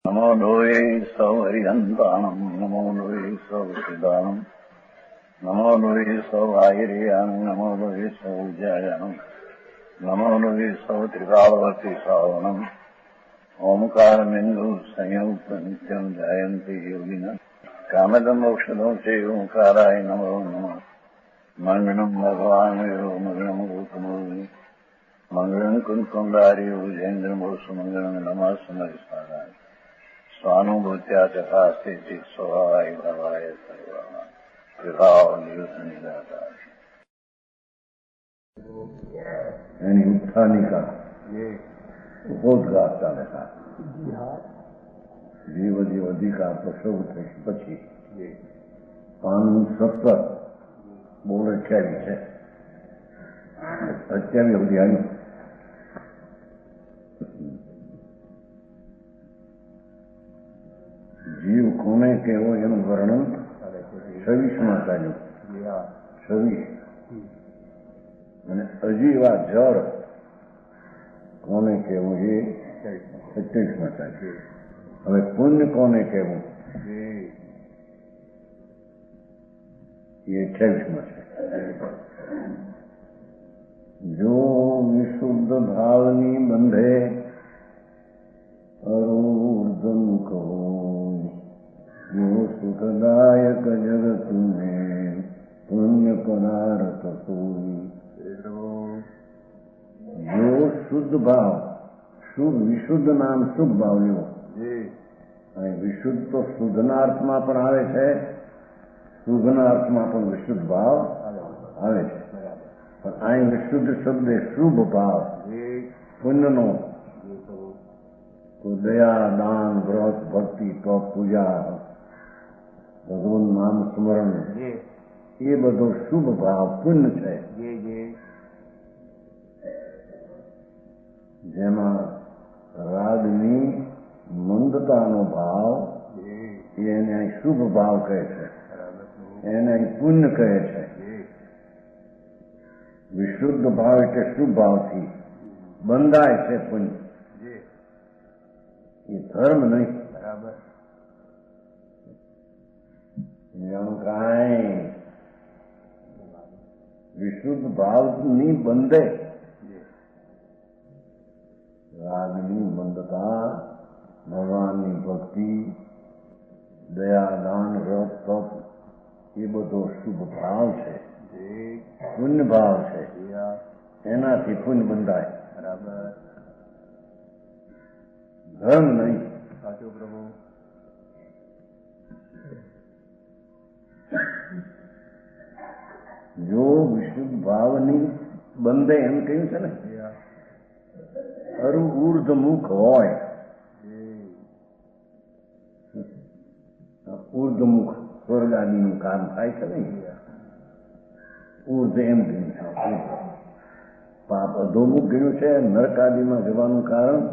નમો લોહે સૌ હરિહંતાણમ નમો લોહે સૌ સિદાનમ નમો લોહે સૌ આયર્યાણમ નમો લોહે સૌ જયાણમ નમો લોહે સૌ ત્રિકાળવતી સાવણમ ઓમકાર બિંદુ સંયુક્ત નિત્યમ જયંતી યોગિના કામદમ મોક્ષદો છે ઓંકારાય નમો નમઃ મંગળમ ભગવાન વિરો મંગળમ ગૌતમોની મંગળમ કુંકુંડાર્યો જૈન્દ્રમો સુમંગળમ નમઃ સમરિસારાય સ્વાનુભૂત્યા ચકાસ્તે સ્વભાવાય ભવાય સર્વા વિભાવ નિયુદ્ધ નિરાકાર એની ઉત્થાનિકા ઉદ્ગાર ચાલે જીવ જીવ અધિકાર તો શરૂ થઈ પછી 517 બોલ 28 છે 28 સુધી આવ્યું. જીવ કોને કહેવો એનું વર્ણન 26માં ચાલ્યું. 26 અને અજીવા જળ કોને કહેવું એ 27માં ચાલ્યું. હવે પુણ્ય કોને કહેવું એ 28માં છે. જો વિશુદ્ધ ભાવની બંધે અરૂર્ધમુખ હોય જો સુખદાયક જગતને પુણ્ય પદાર્થ હોય. જો શુદ્ધ ભાવ વિશુદ્ધ નામ શુભ ભાવ લેવો. અને વિશુદ્ધ તો શુદ્ધના અર્થમાં પણ આવે છે, શુભના અર્થમાં પણ વિશુદ્ધ ભાવ આવે છે. પણ અહીં વિશુદ્ધ શબ્દ શુભ ભાવ પુણ્યનો તો દયા દાન વ્રત ભક્તિ તપ પૂજા ભગવાન નામ સ્મરણ એ બધો શુભ ભાવ પુણ્ય છે. જેમાં રાગની મંદતાનો ભાવ એને અહીં શુભ ભાવ કહે છે, એને અહીં પુણ્ય કહે છે. વિશુદ્ધ ભાવ એટલે શુભ ભાવથી બંધાય છે પુણ્ય, એ ધર્મ નહીં. જાણું કાંઈ વિશુદ્ધ ભાવની બંધે રાગની મંદતા, ભગવાનની ભક્તિ, દયા દાન વ્રત તપ એ બધો શુભ ભાવ છે, પુણ્ય ભાવ છે. એનાથી પુણ્ય બંધાય, ધર્મ નહીં. સાચું પ્રભુ. જો વિશુદ્ધ ભાવની બંધે એમ કહ્યું છે ને, ઉર્ધમુખ હોય. ઉર્ધમુખ સ્વર્ગ આદિનું કામ થાય છે ને, ઉર્ધ એમ કહ્યું છે. પાપ અધોમુખ ગયું છે, નરક આદિમાં જવાનું કારણ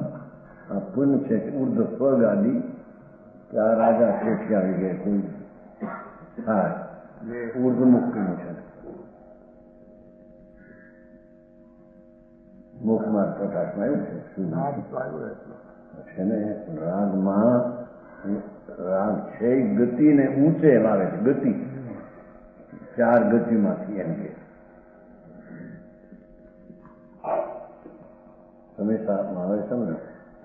આ પુણ્ય છે. ઉર્ધ સ્વર્ગ આદિ કે આ રાજા શેઠી આવી ગયા કોઈ થાય, ઉર્ધમુખ કહ્યું છે. મુખમાં પ્રકાશમાં એવું છે ને, રાગમાં રાગ છે ગતિને ઊંચે લાવે છે. ગતિ 4 ગતિમાંથી એમ કે હંમેશામાં આવે છે ને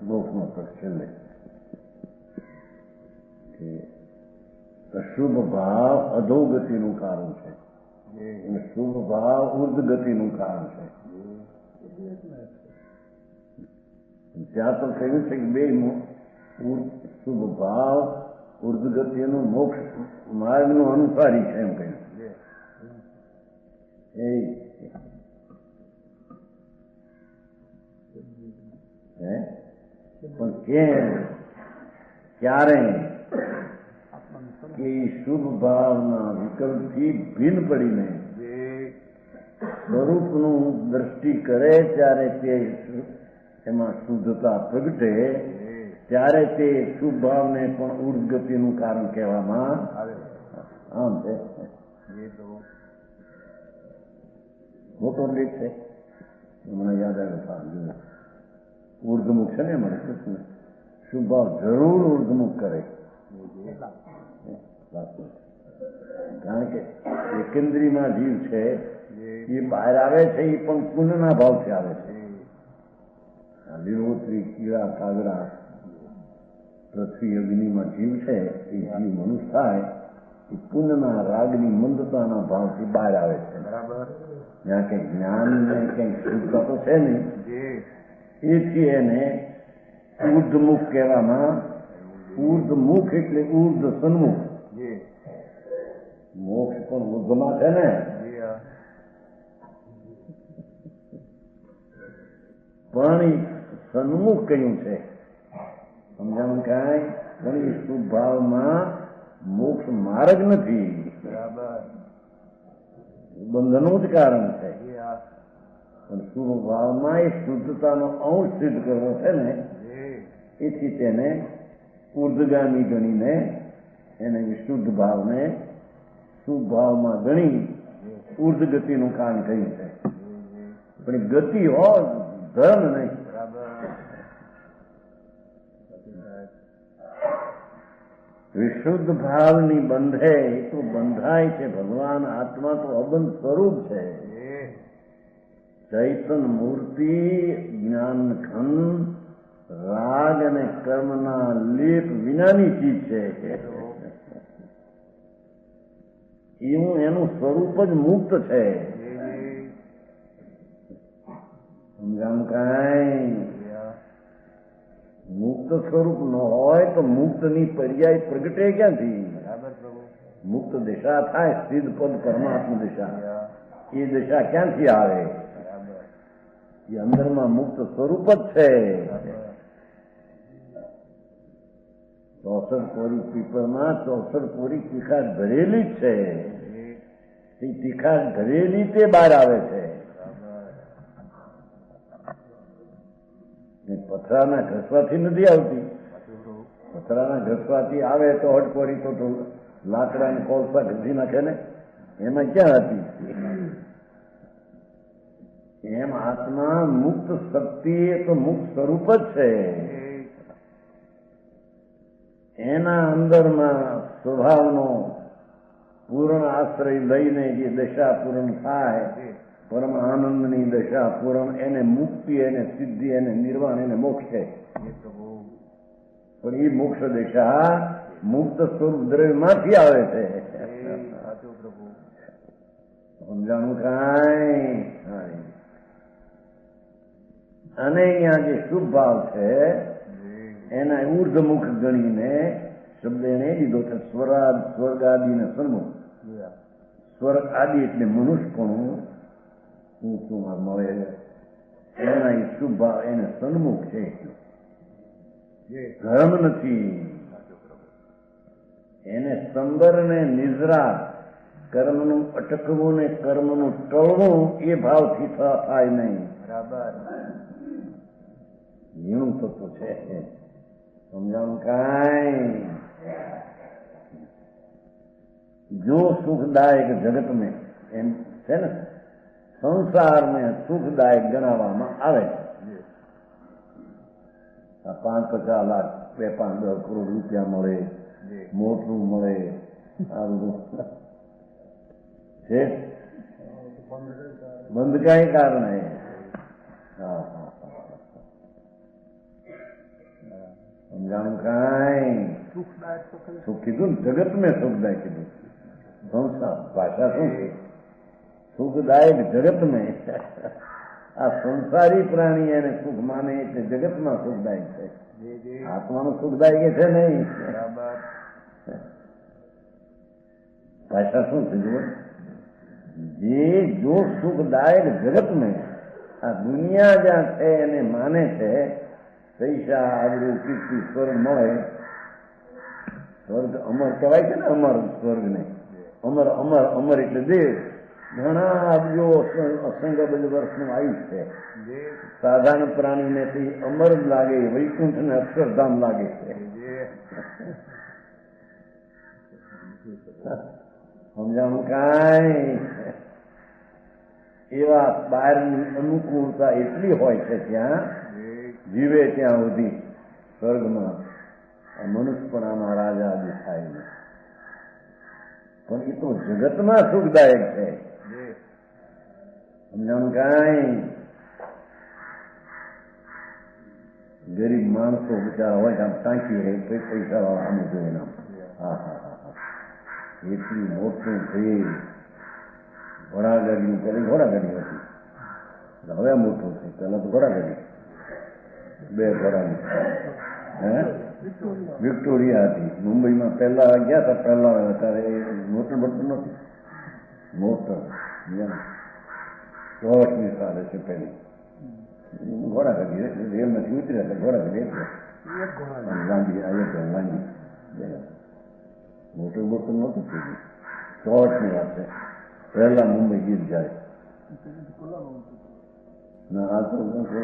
મુખમાં છેલ્લે કે અશુભ ભાવ અધોગતિનું કારણ છે અને શુભ ભાવ ઉર્ધ ગતિનું કારણ છે. ત્યાં તો કહ્યું છે કે બે શુભ ભાવ ઉર્ધ ગતિનું મોક્ષ માર્ગનું અનુસારી છે એમ કહ્યું. પણ ક્યારે કે શુભ ભાવના વિકલ્પથી ભિન્ન પડીને સ્વરૂપનું દ્રષ્ટિ કરે ત્યારે તે એમાં શુદ્ધતા પ્રગટે, ત્યારે તે શુભ ભાવને પણ ઉર્ધગતિનું કારણ કહેવામાં આવે. આમ છે મોટો લેખ છે, મને યાદ આવ્યો. ઉર્ધમુખ છે ને મને કૃષ્ણ શુભ ભાવ જરૂર ઉર્ધમુખ કરે. કારણ કે એકેન્દ્રીમાં જીવ છે એ બહાર આવે છે, એ પણ પુણ્યના ભાવથી આવે છે. લીલોતરી, કીડા, કાગડા, પૃથ્વી, અગ્નિમાં જીવ છે એ જીવ મનુષ્ય થાય એ પુણ્યના રાગની મંદતાના ભાવથી બહાર આવે છે. જ્યાં કંઈક જ્ઞાન ને કંઈક શુદ્ધતા તો છે નહીં, એથી એને ઉર્ધમુખ કહેવામાં. ઉર્ધમુખ એટલે ઉર્ધ સન્મુખ. મોક્ષ પણ ઉર્ધમાં છે ને. પણ સન્મુખ કહ્યું છે, સમજાણું કાંઈ? પણ એ શુભ ભાવમાં મોક્ષ માર્ગ નથી, બંધનનું જ કારણ છે. પણ શુભ ભાવમાં એ શુદ્ધતાનો અંશ સિદ્ધ કરવો છે ને, એથી તેને ઉર્ધગામી ગણીને એને વિશુદ્ધ ભાવને શુભ ભાવમાં ગણી ઉર્ધ ગતિનું કારણ કહ્યું છે. પણ એ ગતિ હોય, ધર્મ નહીં. વિશુદ્ધ ભાવની બંધે એ તો બંધાય છે. ભગવાન આત્મા તો અબંધ સ્વરૂપ છે. ચૈતન મૂર્તિ, જ્ઞાન ખંડ, રાગ અને કર્મના લેપ વિનાની ચીજ છે. એવું એનું સ્વરૂપ જ મુક્ત છે. સમજાણું કાંઈ? મુક્ત સ્વરૂપ ન હોય તો મુક્તની પર્યાય પ્રગટે ક્યાંથી? મુક્ત દિશા થાય, સિદ્ધ પદ પરમાત્મા દિશા. એ દિશા ક્યાંથી આવે? એ અંદરમાં મુક્ત સ્વરૂપ જ છે. 64 કોરી પીપળમાં 64 કોરી તીખાશ ભરેલી જ છે. એ તીખાશ ભરેલી તે બહાર આવે છે. પથરાના ઘસવાથી નથી આવતી. પથરાના ઘસવાથી આવે તો હટકોરી તો લાકડા ને કોલસા ઘસી નાખે ને, એમાં ક્યાં હતી? એમ આત્મા મુક્ત શક્તિ એ તો મુક્ત સ્વરૂપ જ છે. એના અંદરમાં સ્વભાવનો પૂર્ણ આશ્રય લઈને જે દશા પૂર્ણ થાય, પરમ આનંદની દશા પૂર્ણ, એને મુક્તિ, એને સિદ્ધિ, એને નિર્વાણ, એને મોક્ષ છે. પણ એ મોક્ષ દશા મુક્ત સ્વરૂપ દ્રવ્યમાંથી આવે છે. સમજાણું કાંઈ? અને અહીંયા જે શુભ ભાવ છે એના ઉર્ધમુખ ગણીને શબ્દ એને લીધો છે સ્વર્ગ આદિ ને સન્મુખ. સ્વર્ગ આદિ એટલે મનુષ્યપણું ઊંચું મળે, એના શુભ ભાવ એને સન્મુખ છે. ધર્મ નથી. એને સંબર ને નિદ્રા, કર્મનું અટકવું ને કર્મનું ટળવું એ ભાવથી થાય નહીં. ઝીણું તત્વ છે. સમજાણું કાંઈ? જો સુખદાયક જગત में એમ છે ને, સંસારને સુખદાયક ગણાવવામાં આવે. આ 5-50 લાખ 2-5-10 કરોડ રૂપિયા મળે, મોટું મળે, આ બધું છે બંધ કાંઈ કારણે. હા, સમજાણું કાંઈ? સુખ કીધું ને, જગત મેં સુખદાયક કીધું. સંસાર ભાષા શું છે? સુખદાયક જગત મેં. આ સંસારી પ્રાણી એને સુખ માને એટલે જગતમાં સુખદાયક છે. આત્માનું સુખદાયક છે નહીં. ભાષા શું છે જુઓ? જે જો સુખદાયક જગત મેં આ દુનિયા જ્યાં છે એને માને છે, પૈસા, આબરૂ, કીર્તિ, સ્વર્ગ મળે. સ્વર્ગ અમર કહેવાય છે ને, અમર સ્વર્ગ ને. અમર અમર અમર એટલે દેવ. ઘણા અબજો અસંગ અબજ વર્ષનું આયુષ્ય છે. સાધારણ પ્રાણીને તે અમર જ લાગે, વૈકુંઠ ને અક્ષરધામ લાગે છે. સમજાણું કાંઈ? એવા બહારની અનુકૂળતા એટલી હોય છે ત્યાં જીવે ત્યાં સુધી સ્વર્ગમાં મનુષ્યપણાના રાજા દેખાય નહીં, પણ એ તો જગતમાં સુખદાયક છે. સમજાણું? કાંઈ ગરીબ માણસો બિચારા હોય આમ ટાંકી રહે, પૈસા વાળા આમ જોઈએ નામ, હા હા હા હા, એટલી મોટું થઈ ઘોડાગાડી, પેલી ઘોડાગાડી હતી, હવે મોટું છે, પેલા તો ઘોડાગાડી, 2 ઘોડાની, હે વિક્ટોરિયા હતી. મુંબઈમાં પહેલા ગયા હતા, પહેલા અત્યારે મોટર બટર નથી, મોટર ચોસની સાલે છે પેલી ઘોડાગાડી, રેલ નથી ઉતર્યા હતા, ઘોડાગાડી લાંબી લાંબી મોટર બોટર નહોતું થઈ ગયું, ચોસની વાત છે. પહેલા મુંબઈ ગીર જાય ના, આ તો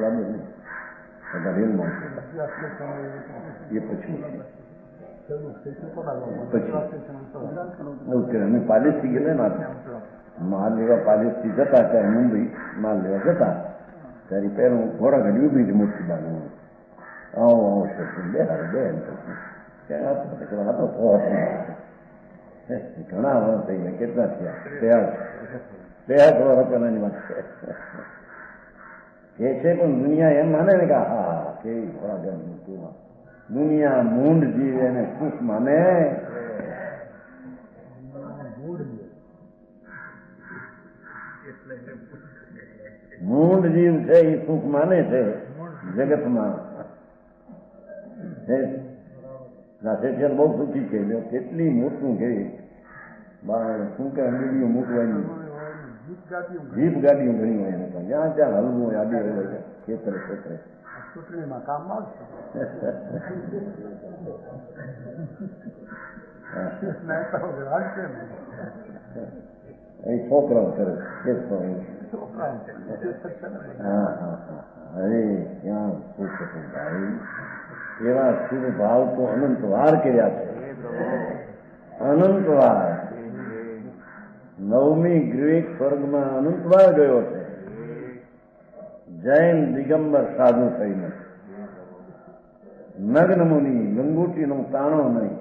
લાંબો નહીં, રેલમાં એ પછી અમે પાલેસથી ગયેલા ને, માલ લેવા પાલેસથી જતા ત્યારે મુંબઈ માલ લેવા જતા ત્યારે પહેલું ઘોડાગાડી ઉભી જ મોટી બાજુ, આવો આવશે બે ઘણા વર્ષ થઈ ગયા, કેટલા થયા, 63 વર્ષ પહેલાની વાત છે. એ છે પણ દુનિયા એમ માને ને કે હા કેવી ઘોડાગાડી, દુનિયા મૂંડ જીવ એને સુખ માને. મૂંડ જીવ છે એ સુખ માને છે જગતમાં. બહુ સુખી છે, કેટલી મોટું કે શું કે અંગડીઓ મૂકવાની જીપ ગાડીઓ ઘણી હોય, જ્યાં ત્યાં હલવું હોય, આડી હોય, ખેતરે ચૂંટણીમાં કામ આવશે. છોકરાઓ કરે હા હા હા, અરે ક્યાં સુખ હતું ભાઈ, એવા શુભ ભાવ તો અનંત વાર કર્યા છે, અનંત વાર. 9મી ગ્રીક સ્વર્ગમાં અનંત વાર ગયો છે, જૈન દિગંબર સાધુ થઈને, નગ્ન મુનિ, લંગોટીનો તાણો નહીં,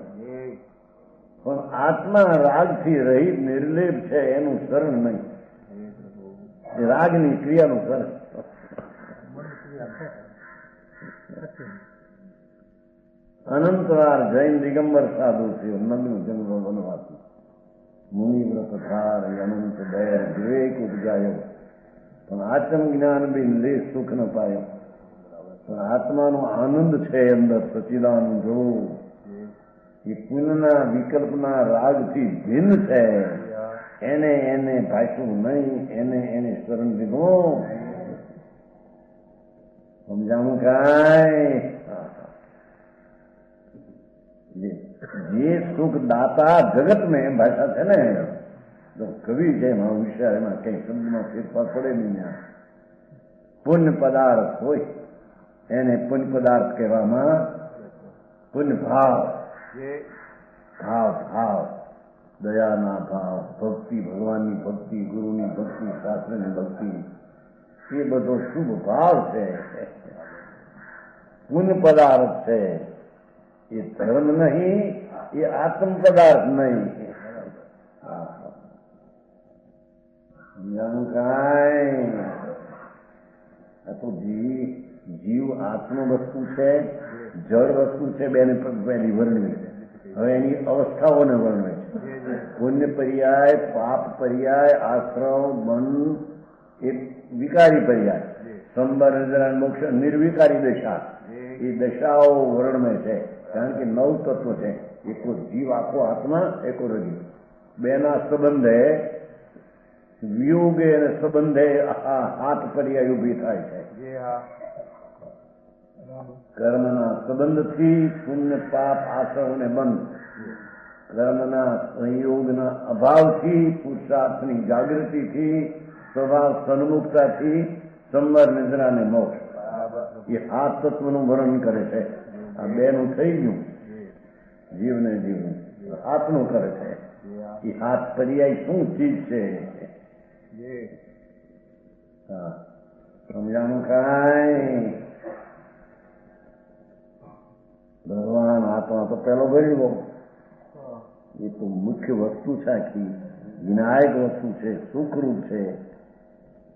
પણ આત્મા રાગથી રહિત નિર્લેપ છે, એનું શરણ નહીં, રાગની ક્રિયાનું શરણ. અનંતવાર જૈન દિગંબર સાધુ થયો, નગ્ન જન્મ વનવાસી, મુનિ વ્રત ધાર અનંત દૈર વિવેક ઉપજાયો, પણ આત્મ જ્ઞાન બી લે સુખ ન પાયો. પણ આત્માનો આનંદ છે અંદર સચિદાનંદ જો, એ પુણ્યના વિકલ્પના રાગથી ભિન્ન છે, એને ભાષવું નહીં, એને શરણ દીધો. સમજાણું કાંઈ? જે સુખ દાતા જગત મેં ભાષા છે ને, તો કવિ છે એમાં હોશિયાર, એમાં કઈ શબ્દમાં ફેરફાર પડે નહીં. પુણ્ય પદાર્થ હોય એને પુણ્ય પદાર્થ કહેવામાં, પુણ્ય ભાવ, ભાવ દયાના ભાવ, ભક્તિ, ભગવાનની ભક્તિ, ગુરુની ભક્તિ, શાસ્ત્રની ભક્તિ, એ બધો શુભ ભાવ છે, પુણ્ય પદાર્થ છે. એ ધર્મ નહીં, એ આત્મ પદાર્થ નહીં. કાંઈ આ તો જીવ આત્મ વસ્તુ છે, જળ વસ્તુ છે, બેને પહેલી વર્ણવી. હવે એની અવસ્થાઓને વર્ણવે છે. પુણ્ય પર્યાય, પાપ પર્યાય, આશ્રવ, બંધ, એ વિકારી પર્યાય, સંબર, મોક્ષ, નિર્વિકારી દશા, એ દશાઓ વર્ણવે છે. કારણ કે 9 તત્વ છે, એકો જીવ આખો આત્મા, એકો રજુ, બેના સંબંધે વિયોગે અને સંબંધે 8 પર્યાય ઉભી થાય છે. કર્મના સંબંધથી પુણ્ય, પાપ, આશ્રવ અને બંધ, કર્મના સંયોગના અભાવથી, પુરુષાર્થની જાગૃતિથી, સ્વભાવ સન્મુખતાથી, સંબર, નિદ્રા અને મોક્ષ, એ 8 તત્વનું વર્ણન કરે છે. આ બેનું થઈ ગયું, જીવને જીવનું આત્મનું કરે છે. એ 8 પર્યાય શું ચીજ છે? સમજાણું કાંઈ? આત્મા તો પેલો ભરી લો. એ તો મુખ્ય વસ્તુ છે, આખી વિનાયક વસ્તુ છે, સુખરૂપ છે,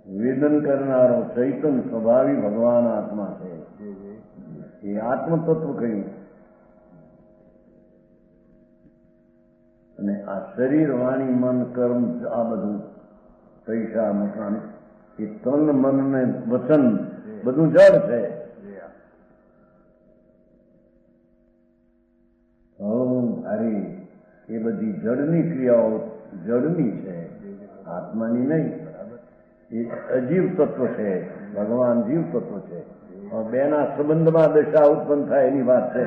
વેદન કરનારો ચૈતન સ્વભાવી ભગવાન આત્મા છે. એ આત્મતત્વ કહ્યું. અને આ શરીર, વાણી, મન, કર્મ, આ બધું પૈસા, મકાન, એ તન, મન ને વચન બધું જડ છે. ભારી એ બધી જડની ક્રિયાઓ જડની છે, આત્માની નહીં. એ અજીવ તત્વ છે, ભગવાન જીવ તત્વ છે. બેના સંબંધમાં દશા ઉત્પન્ન થાય એની વાત છે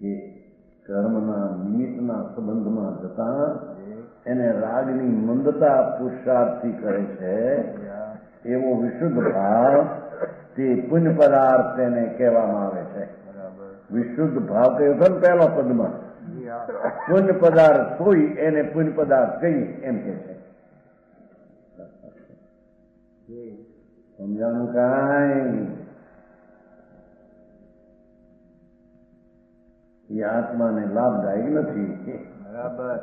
કે કર્મના નિમિત્તના સંબંધમાં જતા એને રાગની મંદતા પુરુષાર્થથી કરે છે. એવો વિશુદ્ધ ભાવ તે પુણ્ય પદાર્થ તેને કહેવામાં આવે છે. વિશુદ્ધ ભાવ કહ્યું છે ને પહેલા પદમાં, પુણ્ય પદાર્થ હોય એને પુણ્ય પદાર્થ કહીએ એમ કે છે. સમજાણું કાંઈ? એ આત્માને લાભદાયક નથી. બરાબર.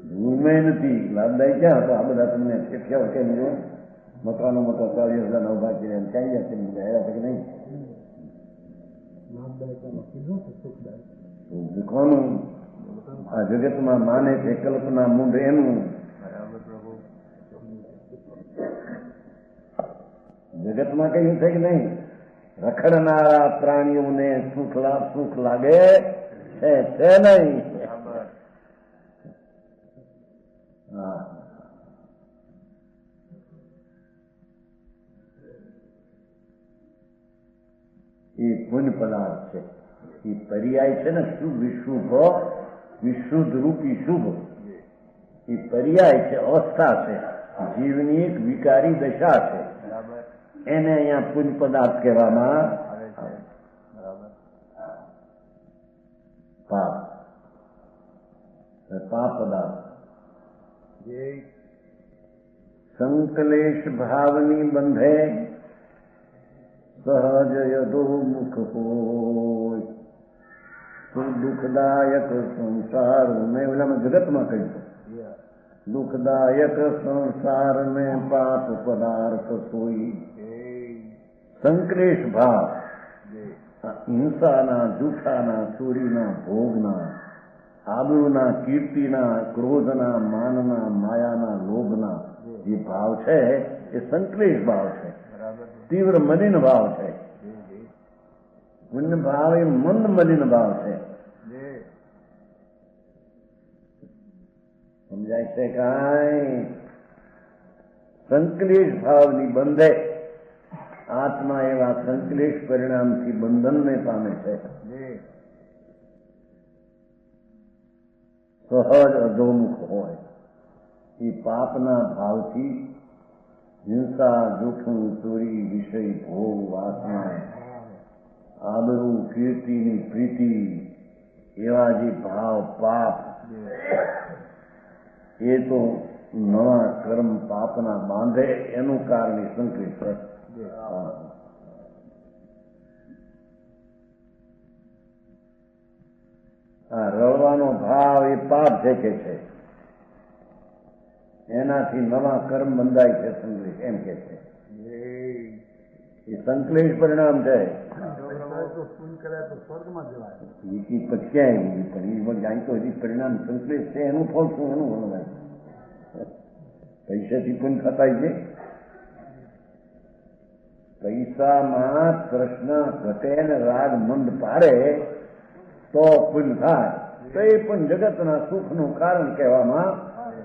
ભૂમે નથી લાભદાયક. ક્યાં હતો? આ બધા તમને શીખ્યા કેમ જો મકાનો મોટા 40,000 ઉભા કર્યા ક્યાં ગયા છે? ગયા કે નહીં? કોનું? આ જગતમાં માને છે કલ્પના મૂંઢ એનું. જગતમાં કયું છે કે નહીં? રખડનારા પ્રાણીઓને સુખ લાગે છે નહીં. હા, એ પુણ્ય પદાર્થ છે. એ પર્યાય છે ને શુભ વિશુભ, વિશુદ્ધ રૂપી શુભ. એ પર્યાય છે, અવસ્થા છે, જીવની એક વિકારી દશા છે. એને અહીંયા પુણ્ય પદાર્થ કહેવામાં આવે છે. પાપ પદાર્થ સંકલેશ ભાવની બંધે સહજ યદોમુખ હોય. દુઃખદાયક સંસાર મેં ઓલામાં જગતમાં કહ્યું, દુઃખદાયક સંસાર મેં પાપ પદાર્થ સોઈ. સંકલેશ ભાવ હિંસાના, જૂઠાના, ચોરીના, ભોગના, આબરૂના, કીર્તિના, ક્રોધના, માનના, માયાના, લોભના જે ભાવ છે એ સંકલેશ ભાવ છે, તીવ્ર મલિન ભાવ છે. પુણ્ય ભાવ એ મંદ મલિન ભાવ છે. સમજાય છે કાંઈ? સંકલેશ ભાવની બંધે આત્મા એવા સંકલેશ પરિણામથી બંધનને પામે છે. સહજ અધોમુખ હોય. એ પાપના ભાવથી હિંસા, જૂઠું, ચોરી, વિષય, ભોગ, વાસના, આબરૂ, કીર્તિની પ્રીતિ, એવા જે ભાવ પાપ, એ તો નવા કર્મ પાપના બાંધે એનું કારણે સંકલિત છે. આ રળવાનો ભાવ એ પાપ છે કે છે, એનાથી નવા કર્મ બંધાય છે. સંકલેશ એમ કે છે, એ સંકલેશ પરિણામ છે. પરિણામ સંકલેશ છે, એનું ફળ શું? એનું વણવાય પૈસાથી પુણ્ય ખપાય છે. પૈસામાં કૃષ્ણ ઘટે ને રાગ મંદ પાડે તો પુણ્ય થાય, તો એ પણ જગતના સુખનું કારણ કહેવામાં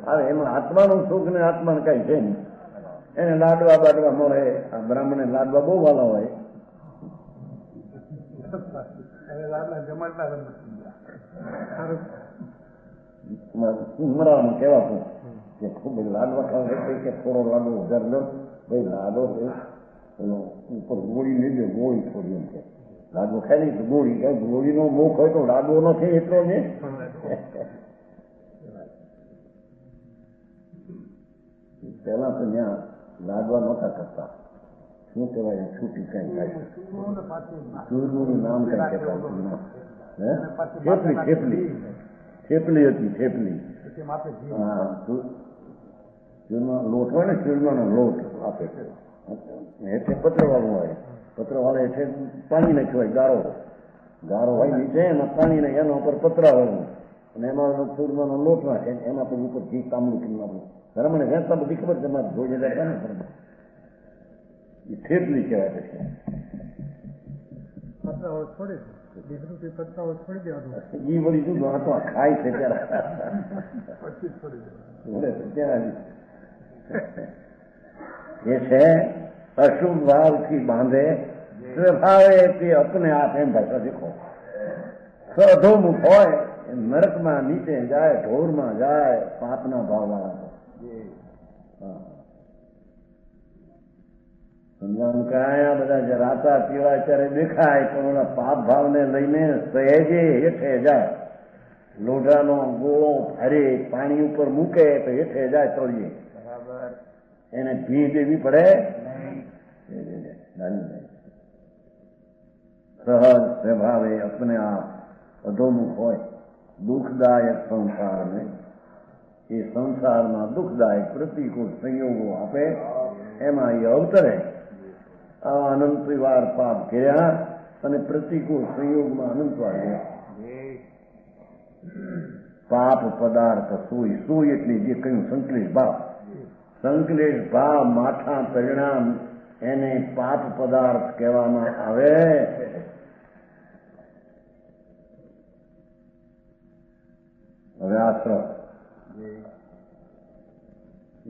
આવે. એમાં આત્માનું સુખ ને આત્માને કઈ છે નહીં. એને લાડવા બાડવા મળે. આ બ્રાહ્મણે લાડવા બહુ વાલા હોય. ઉમરામાં કહેવાતું કે ખૂબ લાડવા ખાવે કે થોડો લાડવો વધારે લો. ભાઈ લાડો ઉપર ગોળી લઈ દો, ગોળી થોડી એમ કે લાડવો ખાઈ નહીં તો ગોળી કઈ ગોળીનો મોખ હોય તો લાડવો નથી એટલો ને. પહેલા તો ત્યાં લાડવા નહોતા કરતા. શું કહેવાય? છૂટી કઈ થાય ચૂરનું નામ કઈ કહેતા થેપલી હતી. થેપલી હા, ચૂરનો લોટ હોય ને, ચૂરમાનો લોટ આપે છે. હેઠે પત્રવાળું હોય, પત્રવાળા હેઠે પાણી નાખ્યું હોય, ગારો હોય નીચે, એમાં પાણી નાખે, એના ઉપર પતરા વાળું, અને એમાં ચૂરમાનો લોટ નાખે, એના પછી ઉપર ઘી કામનું કરી નાખવું. મને વેચતા બધી ખબર છે, એમાં જોઈ જતા ને એ થેપલી કહેવાય. પછી એ વળી શું આ તો ખાય છે ત્યારે એ છે અશુભ ભાવથી બાંધે સ્વભાવે તે અપને આપ. એમ ભાષા શીખો. સધોમુખ હોય એ નરકમાં નીચે જાય, ઢોરમાં જાય, પાપના ભાવવાળા. સમજાણું કે આ બધા જે રાતા પીળા અત્યારે દેખાય, પણ ઓલા પાપ ભાવને લઈને સહેજે હેઠે જાય. લોઢાનો ગોળો ફરી પાણી ઉપર મૂકે તો હેઠે જાય તળિયે. એને ભી દેવી પડે. સહજ સ્વભાવે અપને આપ અધોમુખ હોય દુઃખદાયક સંસારને, એ સંસારમાં દુઃખદાયક પ્રતિકૂળ સંયોગો આપે, એમાં એ અવતરે. આવા અનંતવાર પાપ કર્યા અને પ્રતિકૂળ સંયોગમાં અનંતવાર ગયા. પાપ પદાર્થ સોય એટલે જે કહ્યું સંકલેશ ભાવ. સંકલેશ ભાવ માથા પરિણામ એને પાપ પદાર્થ કહેવામાં આવે. હવે આશ્રમ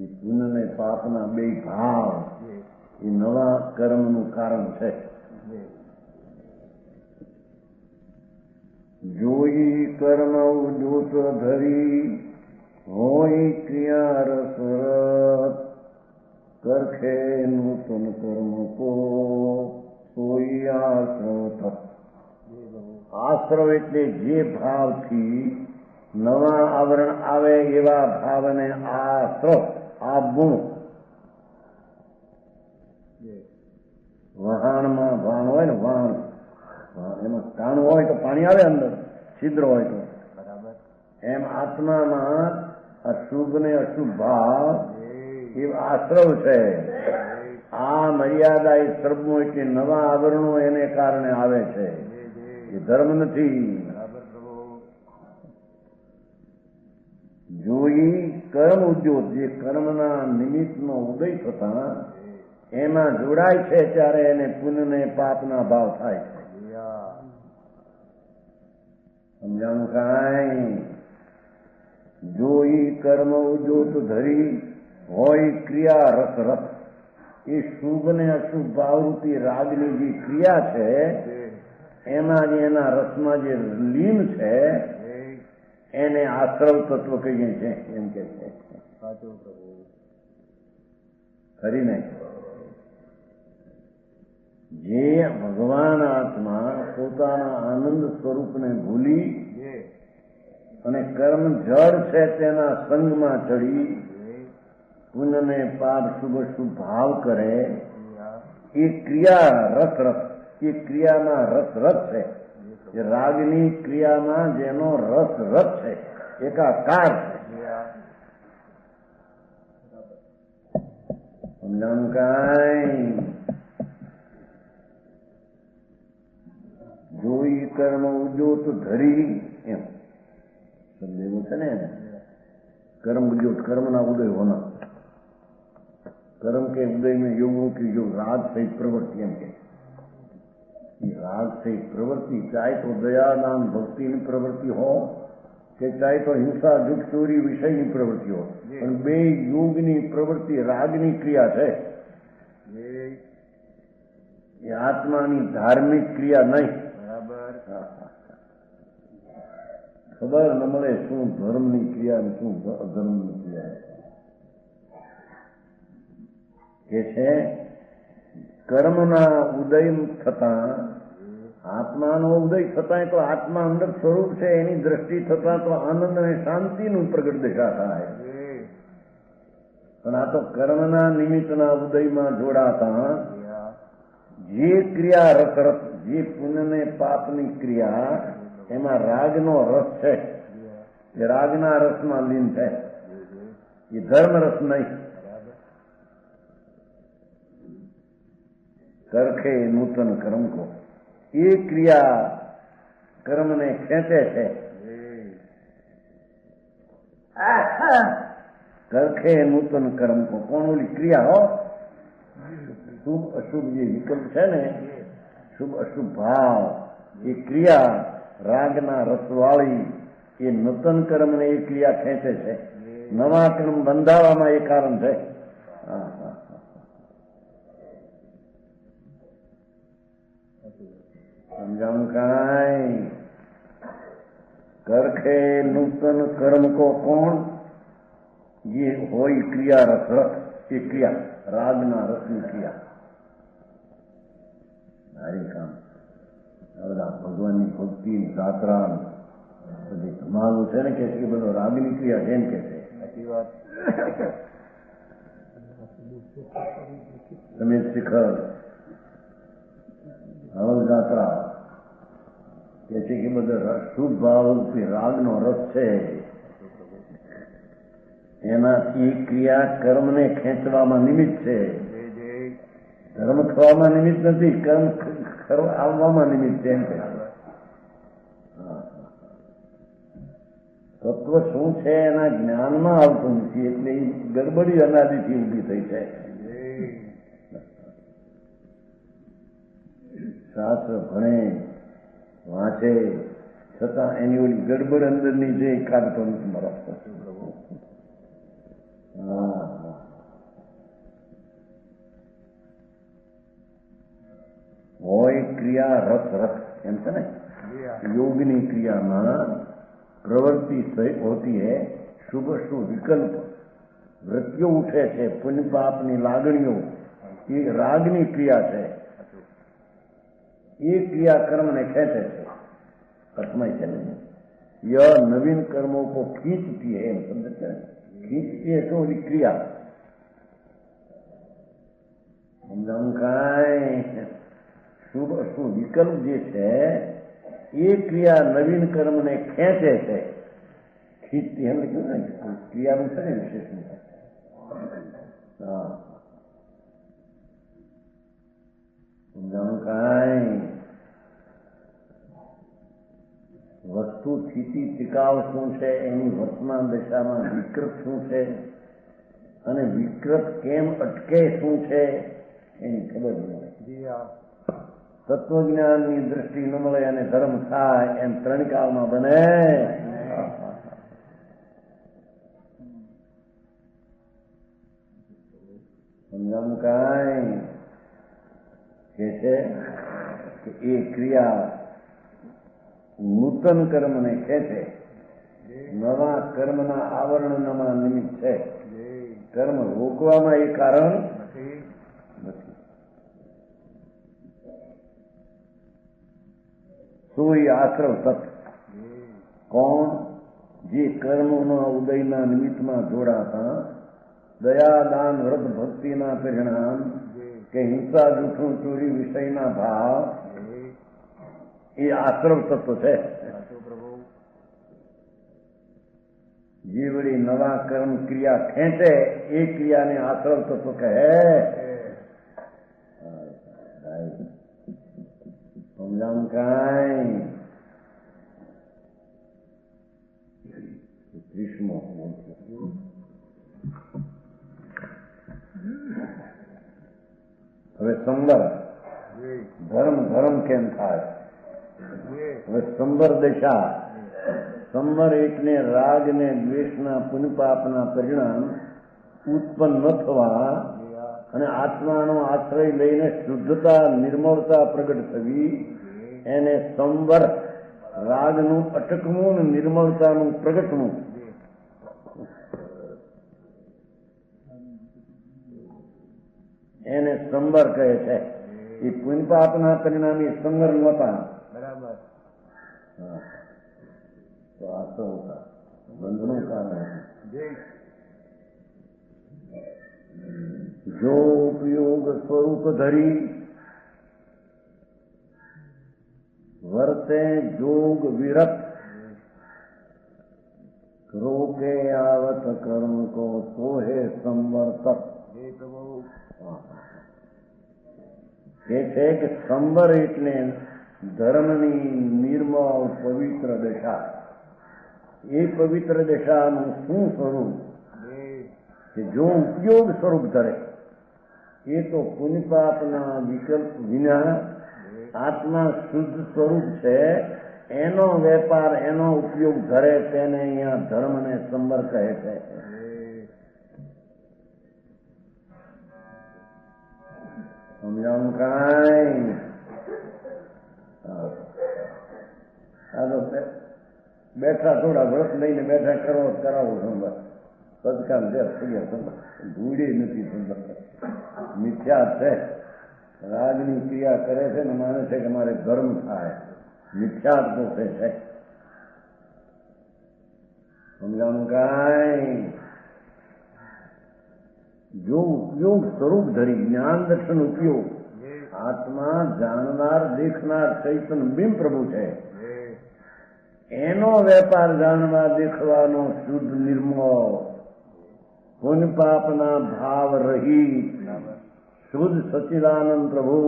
એ પુણ્ય ને પાપના બે ભાવ એ નવા કર્મનું કારણ છે. જોઈ કર્મ ઉદ્યોત ધરી હોય ક્રિયા રસરત કરખે નૂતન કર્મ કો સોઈ આશ્રવ. આશ્રવ એટલે જે ભાવથી નવા આવરણ આવે એવા ભાવને આશ્રવ. આ ગુણ વહાણમાં વાણ હોય ને, વાણ એમાં કાણું હોય તો પાણી આવે અંદર, છિદ્ર હોય તો બરાબર. એમ આત્મામાં અશુભ ને અશુભ ભાવ એ આશ્રવ છે. આ મર્યાદા એ શ્રમો એટલે નવા આવરણો એને કારણે આવે છે, એ ધર્મ નથી. જોઈ કર્મ ઉદ્યોગ જે કર્મના નિમિત્તનો ઉદય થતા એમાં જોડાય છે ત્યારે એને પુણ્ય ને પાપના ભાવ થાય છે. સમજાણું કાંઈ? જોઈ કર્મ ઉદ્યોત ધરી હોય ક્રિયા રસરથ. એ શુભ ને અશુભ ભાવરૂપી રાગની જે ક્રિયા છે એમાં જે એના રસમાં જે લીન છે એને આશ્રવ તત્વ કહીએ છીએ. એમ કે છે ખરી નહીં? જે ભગવાન આત્મા પોતાના આનંદ સ્વરૂપને ભૂલી અને કર્મ જળ છે તેના સંગમાં ચડી પુણ્ય ને પાપ શુભ શુભ ભાવ કરે, એ ક્રિયા રસરસ. એ ક્રિયામાં રસરસ છે. એ રાગની ક્રિયામાં જેનો રસ છે, એકાકાર છે. સમજાણું કાંઈ? જોઈ કર્મ ઉદ્યોત ધરી એમ શબ્દ એવું છે ને. कर्म उद्योग, कर्म ना उदय होना, कर्म के उदय में योगों की जो राग सहित प्रवृत्ति एम के राग सहित प्रवृत्ति चाहे तो दया दान भक्ति ની પ્રવૃત્તિ हो કે ચાહે તો હિંસા દુઃખ ચોરી વિષયની પ્રવૃત્તિ हो, પણ બે યોગની પ્રવૃત્તિ રાગની ક્રિયા છે. એ આત્માની ધાર્મિક ક્રિયા નહીં. બરાબર? ખબર ન મળે શું ધર્મની ક્રિયા ને શું અધર્મની ક્રિયા. કે છે કર્મના ઉદય થતા, આત્માનો ઉદય થતા તો આત્મા અંદર સ્વરૂપ છે એની દ્રષ્ટિ થતા તો આનંદ અને શાંતિનું પ્રગટ દશા થાય. પણ આ તો કર્મના નિમિત્તના ઉદયમાં જોડાતા જે ક્રિયા રસ જે પુણ્ય ને પાપની ક્રિયા એમાં રાગનો રસ છે એ રાગના રસમાં લીન છે, એ ધર્મ રસ નહીં. કરખે નૂતન કર્મ કો, એ ક્રિયા કર્મને ખેંચે છે. કરખે નૂતન કર્મ કો, કોણ ઓલી ક્રિયા હો, શુભ અશુભ જે વિકલ્પ છે ને, શુભ અશુભ ભાવ, એ ક્રિયા રાગના રસવાળી એ નૂતન કર્મને એ ક્રિયા ખેંચે છે. નવા કર્મ બંધાવામાં એ કારણ છે. સમજાણું કાંઈ? કરખે નૂતન કર્મ કો કોણ, જે હોય ક્રિયા રસ રસ, એ ક્રિયા રાગના રસની ક્રિયા. સારી કામ બધા ભગવાનની ભક્તિ જાત્રા બધી ધમાલું છે ને, કે બધો રાગની ક્રિયા જેમ કે છે. સાચી વાત. તમે શિખર હવલ જાત્રા કે છે કે બધો શુભ ભાવ રાગનો રસ છે, એનાથી ક્રિયા કર્મને ખેંચવામાં નિમિત્ત છે. ધર્મ થવામાં નિમિત્ત નથી, કર્મ આવવામાં નિમિત્ત છે. એમ કે તત્વ શું છે એના જ્ઞાનમાં આવતું નથી, એટલે એ ગડબડી અનાદિથી ઊભી થઈ છે. શાસ્ત્ર ભણે વાંચે છતાં એની ઓલી ગડબડ અંદરની જે કાઢતો નથી મરતો. હોય ક્રિયા રસ રસ એમ છે ને, યોગની ક્રિયામાં प्रवृत्ति होती है, शुभ शुभ विकल्प वृत्तियों उठे છે, पुण्य पापनी लागणियों, ये रागनी क्रिया है. ये क्रिया कर्म ने खेचे છે. अर्थमाय છે ને, यह नवीन कर्मों को खींचती है. समझते हैं? खींचती है तो क्रिया समझाऊं કાંઈ? શુભ અશુભ વિકલ્પ જે છે એ ક્રિયા નવીન કર્મને ખેંચે છે. ખીચતી એમ લખ્યું ને, ક્રિયાનું છે ને વિશેષનું. હા, સમજાણું કાંઈ? વસ્તુ સ્થિતિ ટિકાવ શું છે, એની વર્તમાન દશામાં વિકૃત શું છે, અને વિકૃત કેમ અટકે શું છે, એની ખબર મળે. તત્વજ્ઞાનની દ્રષ્ટિ ન મળે અને ધર્મ થાય એમ ત્રણ કાળમાં બને. સમજાવું કાંઈ? કે છે કે એ ક્રિયા નૂતન કર્મને ખેંચે, નવા કર્મના આવરણમાં નિમિત્ત છે. કર્મ રોકવામાં એ કારણ નથી. સોઈ આશ્રવ તત્વ કોણ, જે કર્મોના ઉદયના નિમિત્તમાં જોડાતા દયા દાન વ્રત ભક્તિના પરિણામ કે હિંસા જૂઠું ચોરી વિષયના ભાવ, એ આશ્રવ તત્વ છે. જે વળી નવા કર્મ ક્રિયા ખેંચે એ ક્રિયાને આશ્રવ તત્વ કહે. સમજાવું કાંઈ? ગ્રીષ્મ હવે સંબર ધર્મ ધર્મ કેમ થાય? હવે સંબર દશા, સંબર એટલે રાગ ને દ્વેષના પુનપાપના પરિણામ ઉત્પન્ન ન થવા અને આત્માનો આશ્રય લઈને શુદ્ધતા નિર્મળતા પ્રગટ થવી, એને સંવર, રાગનું અટકવું ને નિર્મળતાનું પ્રગટવું. એને સંવર કહે છે. એ પુણ્યપાપના પરિણામે સંવર નહોતા. બરાબર. તો આ તો બંધનું કારણ. જો ઉપયોગ સ્વરૂપ ધરી વર્તે જોગ વિરત રોકે આવત કર્મ કો સોહે સંવર્તક. એ છે કે સંવર એટલે ધર્મની નિર્મળ પવિત્ર દશા. એ પવિત્ર દશાનું શું સ્વરૂપ કે જો ઉપયોગ સ્વરૂપ ધરે એ તો પુણ્ય પાપના વિકલ્પ વિના આત્મા શુદ્ધ સ્વરૂપ છે. એનો વેપાર એનો ઉપયોગ ધરે તેને અહીંયા ધર્મને સંવર કહે છે. સમજાણું કાંઈ? બેઠા થોડા વ્રત લઈને બેઠા કરાવો સંભાળ સદકામ છે ધૂળી નથી સંભાળ મિથ્યા છે. રાગની ક્રિયા કરે છે ને માને છે કે મારે ધર્મ થાય. મિથ્યા તો છે. સમજાણું કાંઈ? જો ઉપયોગ સ્વરૂપ ધરી જ્ઞાન દર્શન ઉપયોગ આત્મા જાણનાર દેખનાર ચૈતન્ય બિંબ પ્રભુ છે. એનો વેપાર જાણવા દેખવાનો શુદ્ધ નિર્મળ પુણ્ય પાપના ભાવ રહિત શુદ્ધ સચ્ચિદાનંદ પ્રભુ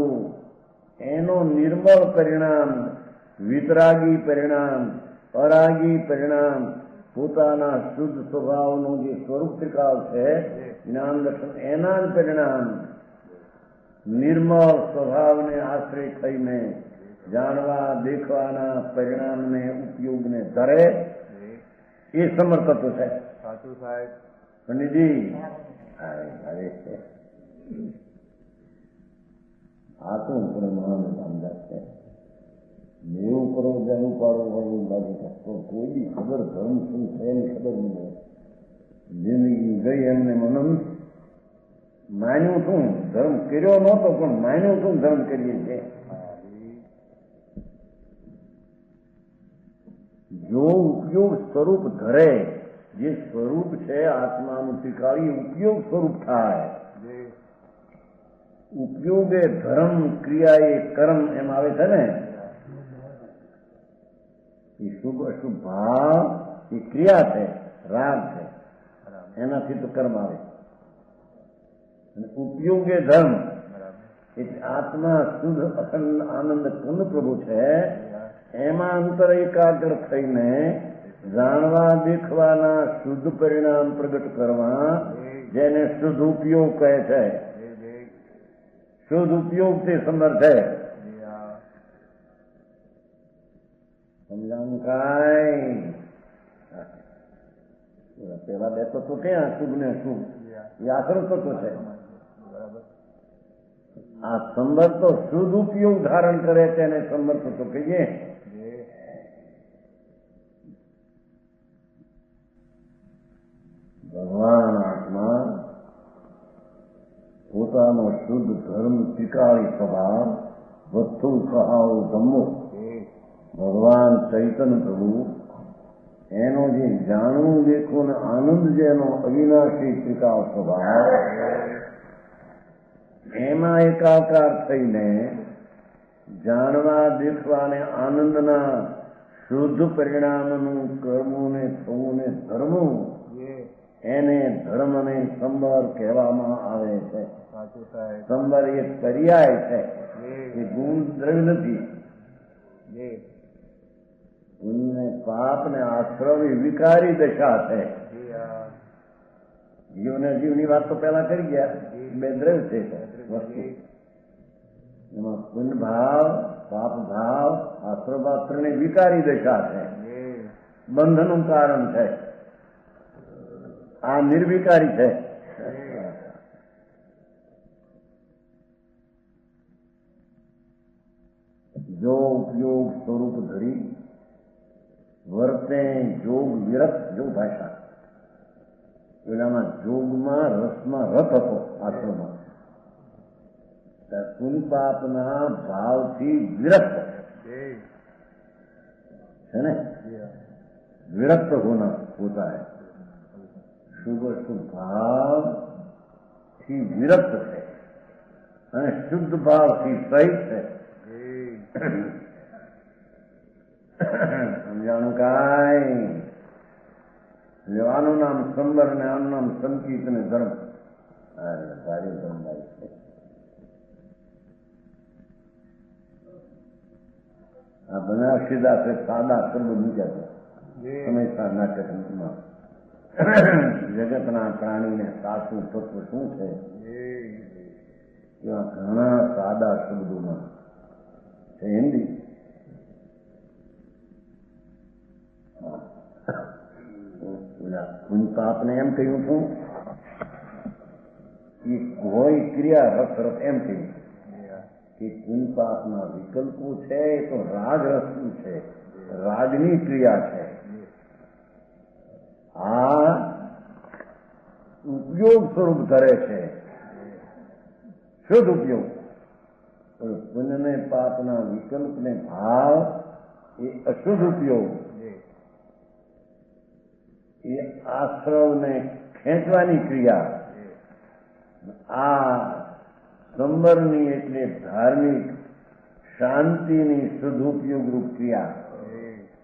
એનો નિર્મળ પરિણામ વિતરાગી પરિણામ અરાગી પરિણામ પોતાના શુદ્ધ સ્વભાવનું જે સ્વરૂપ ત્રિકાળ છે જ્ઞાન દર્શન એના જ પરિણામ નિર્મળ સ્વભાવને આશ્રય થઈને જાણવા દેખવાના પરિણામને ઉપયોગને ધરે એ સમર્થત્વ છે. સાચું સાહેબ. પંડિતજી આ તો મહાન અંદાજ છે. મેવું કરો જેનું પાડો વળવું બાજુ તો કોઈ બી ખબર ધર્મ શું છે એની ખબર નહીં. જિંદગી ગઈ એમને મનન માન્યું શું ધર્મ કર્યો નહોતો પણ માન્યું શું ધર્મ કરીએ છીએ. જો ઉપયોગ સ્વરૂપ ધરે જે સ્વરૂપ છે આત્માનું ત્રિકાળી ઉપયોગ સ્વરૂપ થાય. ઉપયોગ એ ધર્મ ક્રિયા એ કર્મ એમ આવે છે ને. એ શુભ અશુભ ભાવ એ ક્રિયા છે રાગ છે એનાથી તો કર્મ આવે. અને ઉપયોગ એ ધર્મ એટલે આત્મા શુદ્ધ અખંડ આનંદ પૂર્ણ પ્રભુ છે. એમાં અંતર એકાગ્ર થઈને જાણવા દેખવાના શુદ્ધ પરિણામ પ્રગટ કરવા જેને શુદ્ધ ઉપયોગ કહે છે. શુદ્ધ ઉપયોગ તે સમર્થ છે. સમજાણું કાંઈ? પેલા બે તત્વો ક્યાં શુભ ને શુભ એ આખરું તત્વ છે. આ સંબર તો શુદ્ધ ઉપયોગ ધારણ કરે તેને સંબર તો કહીએ. ભગવાન આત્મા પોતાનો શુદ્ધ ધર્મ ત્રિકાળી સ્વભાવ વસ્તુ સ્વભાવ ધમ્મો ભગવાન ચૈતન્ય પ્રભુ એનો જે જાણવું દેખવું ને આનંદ જેનો અવિનાશી ત્રિકાળ સ્વભાવ એમાં એકાકાર થઈને જાણવા દેખવા ને આનંદના શુદ્ધ પરિણામનું કર્મું ને થવું ને ધર્મું એને ધર્મને સંબર કહેવામાં આવે છે. સંબર એક પર્યાય છે એ ગુણ દ્રવ્ય નથી. પુણ્ય પાપ ને આશ્રવ એ વિકારી દશા છે. જીવ ને જીવની વાત તો પેલા કરી ગયા. બે દ્રવ્ય છે વસ્તુ એમાં પુણ્ય ભાવ પાપ ભાવ આશ્રવ ભાવ ત્રણેય વિકારી દશા છે. બંધનનું કારણ છે. આ નિર્વિકારી છે. જો ઉપયોગ સ્વરૂપ ધરી વર્તે જોગ વિરત. જો ભાષા પેલામાં જોગમાં રસમાં રત હતો આશ્રમમાં. પુન પાપના ભાવથી વિરત છે ને. विरक्त होना होता है। शुभ शुभ भाव થી વિરક્ત અને શુદ્ધ ભાવથી સહિત છે. સમજાણું કાંઈ આનું નામ સંબર ને આનું નામ સંકિત ને ધર્મ. સારી ધર્મ છે. આ બનારસીદાસે સાદા શબ્દ મૂક્યા છે હંમેશા નાટકમાં. જગતના પ્રાણીને સાચું તત્વ શું છે એવા ઘણા સાદા શબ્દોમાં છે. હિન્દી આપને એમ કહ્યું છું કે કોઈ ક્રિયા રસ એમ કહ્યું કે કુંપાપના વિકલ્પો છે તો રાગ રસનું છે, રાગની ક્રિયા છે. આ ઉપયોગ સ્વરૂપ ધરે છે, શુદ્ધ ઉપયોગ. પણ પુણ્ય ને પાપના વિકલ્પ ને ભાવ એ અશુદ્ધ ઉપયોગ. એ આશ્રવને ખેંચવાની ક્રિયા. આ સંબરની એટલે ધાર્મિક શાંતિની શુદ્ધ ઉપયોગ રૂપ ક્રિયા.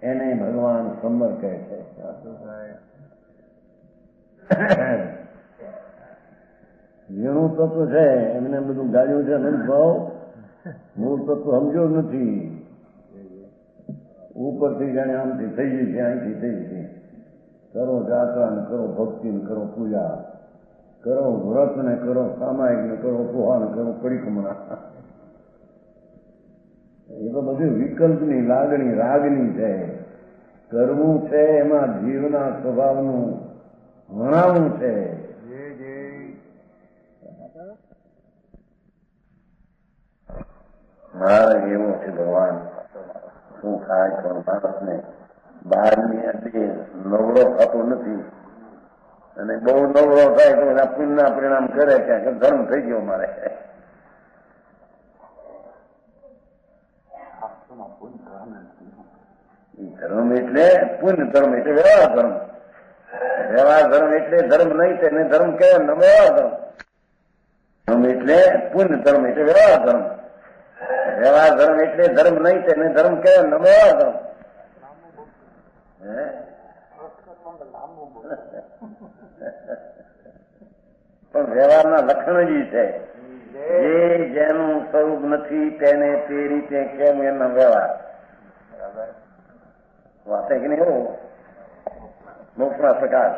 એને ભગવાન સંબર કહે છે. જેનું તત્વ છે એમને બધું ગાળ્યું છે ને ભાવ મૂળ તત્વ સમજો નથી. ઉપરથી જાણે આમથી થઈ ગઈ છે, અહીંથી થઈ ગઈ. કરો જાત્રા ને કરો ભક્તિ ને કરો પૂજા, કરો વ્રત ને કરો સામાયિક ને કરો પોહા ને કરો પરિક્રમા. એ તો બધી વિકલ્પની લાગણી રાગની છે. કરવું છે એમાં જીવના સ્વભાવનું વણાવું છે. માર્ગ એવો છે ભગવાન શું થાય પણ માણસને બહારની એટલે નવરો થતો નથી. અને બહુ નવરો થાય તો એના પુણ્યના પરિણામ કરે કે ધર્મ થઈ ગયો મારે. ધર્મ એટલે પુણ્ય ધર્મ એટલે વ્યવહાર ધર્મ. વ્યવહાર ધર્મ એટલે ધર્મ નહીં તેને ધર્મ કહેવાય ને વ્યવહાર ધર્મ. ધર્મ એટલે પુણ્ય ધર્મ એટલે વ્યવહાર ધર્મ. વ્યવહાર ધર્મ એટલે ધર્મ નહીં તેને ધર્મ કહેવાય ને વ્યવહાર ધર્મ. પણ વ્યવહારના લક્ષણ જ છે. જે જેનું સ્વરૂપ નથી તેને તે રીતે કેમ એનો વ્યવહાર. વાત કે નહીં એવું મોક્ષના પ્રકાશ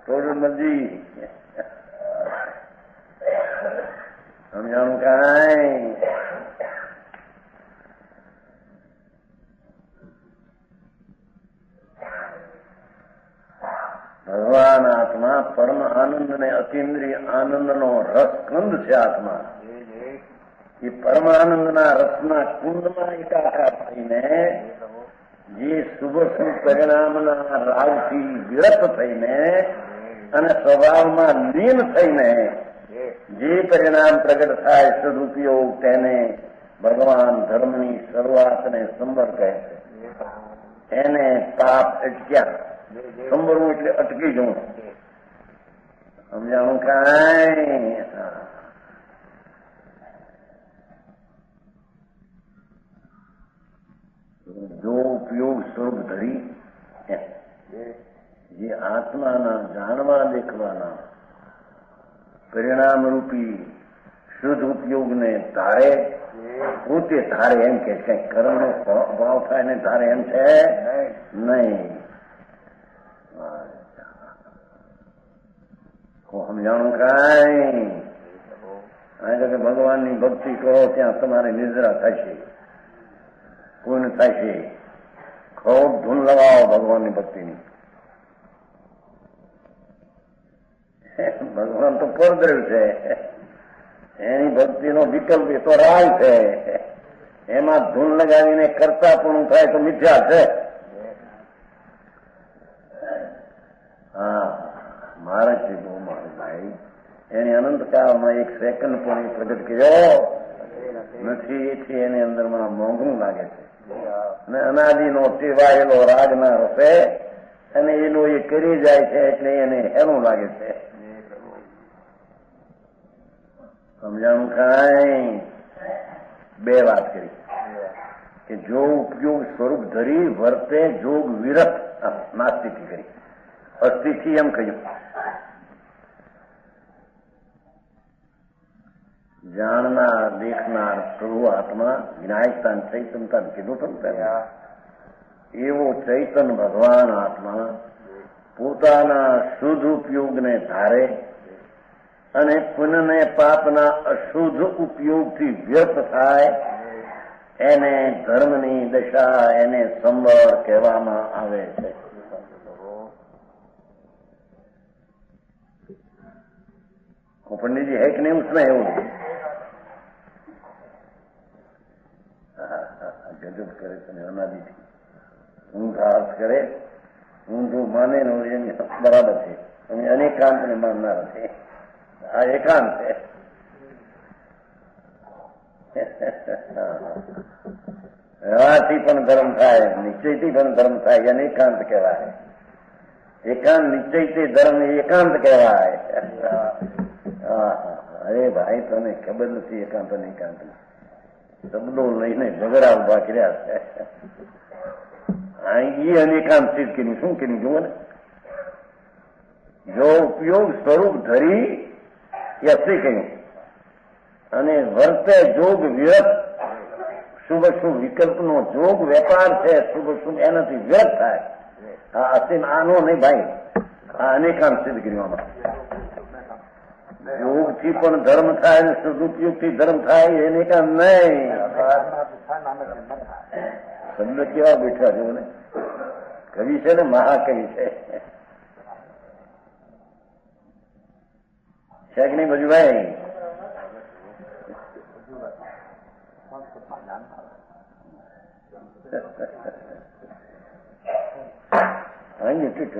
ટોડલજી સમજાણું કાંઈ. ભગવાન આત્મા પરમ આનંદ ને અતિન્દ્રિય આનંદનો રસકંદ છે. આત્મા એ પરમ આનંદના રસના કુંડમાં એકાકાર થઈને જે શુભ શુભ પરિણામના રાગથી વિરત થઈને અને સ્વભાવમાં લીન થઈને જે પરિણામ પ્રગટ થાય સદુપયોગ તેને ભગવાન ધર્મની શરૂઆતને સંબર કહે છે. એને પાપ અટક્યા. સંબરવું એટલે અટકી જવું. સમજાણું કાંઈ. જો ઉપયોગ સ્વરૂપ ધરી જે આત્માના જાણવા દેખવાના પરિણામરૂપી શુદ્ધ ઉપયોગને ધારે, પોતે ધારે એમ કે કઈ કર્મનો ભાવ થાય ને ધારે એમ છે નહીં. સમજાણું કાંઈ. આ કે ભગવાનની ભક્તિ કરો ત્યાં તમારે નિદ્રા થશે, પૂર્ણ થશે. ખૂબ ધૂન લગાવો ભગવાનની ભક્તિની. ભગવાન તો પરદ્રવ છે, એની ભક્તિનો વિકલ્પ એ તો રાગ છે. એમાં ધૂન લગાવીને કરતા પણ થાય તો મિથ્યા છે. હા મહારાજ છે બહુ મારો ભાઈ. એની અનંતકાળમાં એક સેકન્ડ પણ એ પ્રગટ કર્યો નથી. એથી એની અંદરમાં મોંઘું લાગે છે. અને અનાદિનો ટેવાયેલો રાગના રસે અને એનો એ કરી જાય છે એટલે એને હેરું લાગે છે. સમજાણું કાંઈ બે વાત કરી કે જો ઉપયોગ સ્વરૂપ ધરી વર્તે જોગ વિરત નાસ્તિકી કરી, અસ્થિથી એમ કહ્યું. જાણનાર દેખનાર પ્રભુ આત્મા વિનાયકતા ચૈતનતા કીધું હતું એવો ચૈતન ભગવાન આત્મા પોતાના શુદ્ધ ઉપયોગને ધારે અને પુનઃને પાપના અશુદ્ધ ઉપયોગથી વ્યર્થ થાય એને ધર્મની દશા, એને સંવર કહેવામાં આવે છે. પંડિતજી હે કે નહીં उसमें એવું ગજબ કરે તમે અનાદિથી ઊંધા અર્થ કરે, ઊંધું માને બરાબર છે. અને અનેકાંતને માનનાર છે. આ એકાંત છે. રહેવાથી પણ ધર્મ થાય, નિશ્ચયથી પણ ધર્મ થાય, એને એકાંત કહેવાય. એકાંત નિશ્ચયથી ધર્મ એકાંત કહેવાય. અરે ભાઈ તને ખબર નથી એકાંત અને એકાંત શબ્દો લઈને ઝઘડા ઉભા કર્યા છે. એ અનેકાંત સિદ્ધ કર્યું. શું કર્યું જુઓ ને, જો ઉપયોગ સ્વરૂપ ધરી એ અસ્થિ કહ્યું અને વર્તે જોગ વિરત, શુભ શુભ વિકલ્પનો જોગ વેપાર છે, શુભ શુભ એનાથી વ્યર્થ થાય. આ અસીમ આનો નહીં ભાઈ, આ અનેકાંત સિદ્ધ કર્યું. યોગથી પણ ધર્મ થાય ને સદુપયોગથી ધર્મ થાય એને કામ નહીં. શબ્દ કેવા બેઠા છે ને, કવિ છે ને, મહાકવિ છે. છે કે નહીં બજુભાઈ?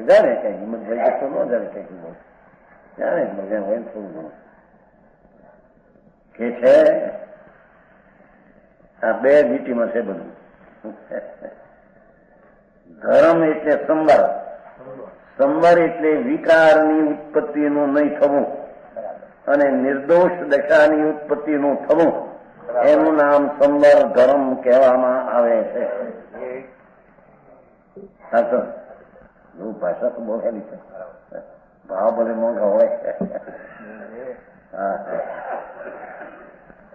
જાણે કઈ હિંમતભાઈ તો ન જાણે કઈ જાણે મજા હોય થોડું ઘણું કે છે. આ બે લીટીમાં છે બધું. ધર્મ એટલે સંવર, સંવર એટલે વિકારની ઉત્પત્તિનું નહીં થવું અને નિર્દોષ દશાની ઉત્પત્તિનું થવું, એનું નામ સંવર ધર્મ કહેવામાં આવે છે. સાચો ભાષા તો બહુ હેલી છે, ભાવ બધે મોંઘા હોય.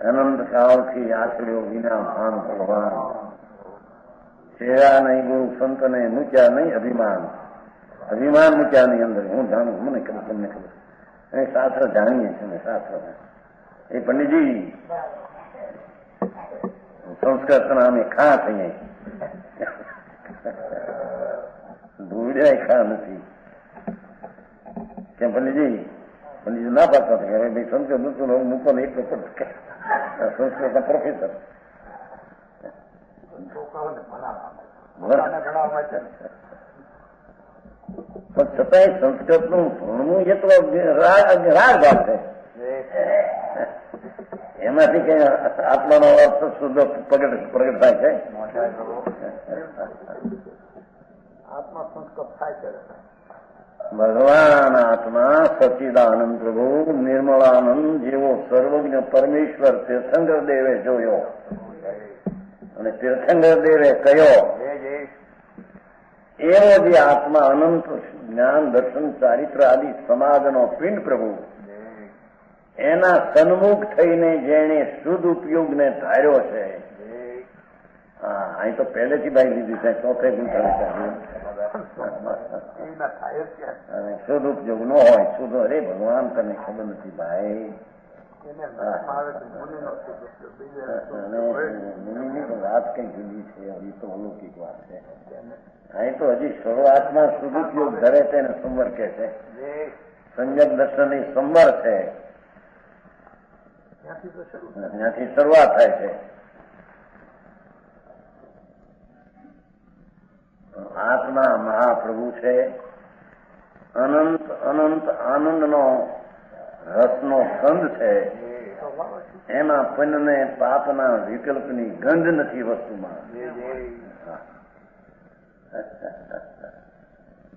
અનંત કાળથી આચર્યો વિના ભાન ભગવાન, છેડા નહીં ગુરુ સંતને મૂક્યા નહીં અભિમાન, અભિમાન મૂક્યા નહીં અંદર. હું જાણું, મને ખબર, તમને ખબર, અને શાસ્ત્ર જાણીએ છીએ. શાસ્ત્ર એ પંડિતજી સંસ્કૃતના અમે ખા થઈએ, ધૂળ્યા ખા નથી. કેમ પંડિતજી? પંડિતજી ના પાડતા હતા કે ભાઈ સંસ્કૃત નતું મૂકો ને એક સંસ્કૃતના પ્રોફેસર. પણ છતાંય સંસ્કૃતનું ભણવું એ તો રાગ ભાગ છે. એમાંથી કઈ આત્માનો અર્થ શુદ્ધ પ્રગટ થાય છે. આત્મા સંસ્કૃત થાય છે. ભગવાન આત્મા સચિદાનંદ પ્રભુ નિર્મળાનંદ જેવો સર્વજ્ઞ પરમેશ્વર તીર્થંકર દેવે જોયો અને તીર્થંકર દેવે કહ્યો એવો જે આત્મા અનંત જ્ઞાન દર્શન ચારિત્ર આદિ સમાજનો પિંડ પ્રભુ, એના સન્મુખ થઈને જેને શુદ્ધ ઉપયોગને ધાર્યો છે. હા, અહીં તો પહેલેથી ભાઈ લીધી છે, ચોથે અને શુદ્ધ ઉપયોગ ન હોય, શુદ્ધ અરે ભગવાન તને ખબર નથી ભાઈ. મુનિની તો વાત કઈ જુદી છે, એ તો અલૌકિક વાત છે. અહીં તો હજી શરૂઆતમાં શુદ્ધ ઉપયોગ ધરે તેને સંવર કે છે. સંજક દર્શન એ સંવર છે, ત્યાંથી શરૂઆત થાય છે. આત્મા મહાપ્રભુ છે, અનંત અનંત આનંદનો રસનો કંદ છે. એમાં પુણ્યને પાપના વિકલ્પની ગંધ નથી વસ્તુમાં.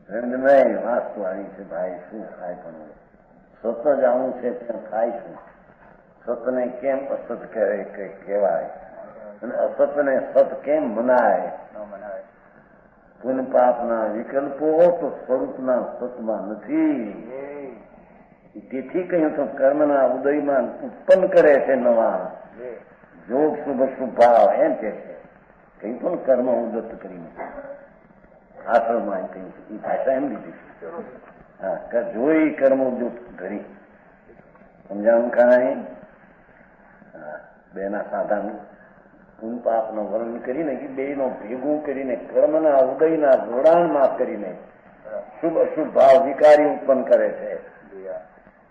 ગંધ નહીં, વાસ્તુ આવી છે ભાઈ. શું થાય પણ સતત જ આવું છે ત્યાં થાય શું? સતને કેમ અસત કહેવાય અને અસતને સત કેમ મનાય? પુન પાપના વિકલ્પો તો સ્વરૂપના સતમાં નથી. તેથી કહ્યું તો કર્મના ઉદયમાં ઉત્પન્ન કરે છે નવા જોગ શુભ શુભાવ એમ કે છે. કઈ પણ કર્મ ઉદત્ત કરીને આશ્રમમાં કહ્યું એ ભાષા એમ લીધી છે. હા, જોઈ કર્મ ઉદત્ત ધરી સમજાવું કાંઈ બેના સાધન પુન પાપનો વર્ણન કરીને કે બેનો ભેગું કરીને કર્મના ઉદયના જોડાણ માફ કરીને શુભ અશુભ ભાવ વિકારી ઉત્પન્ન કરે છે.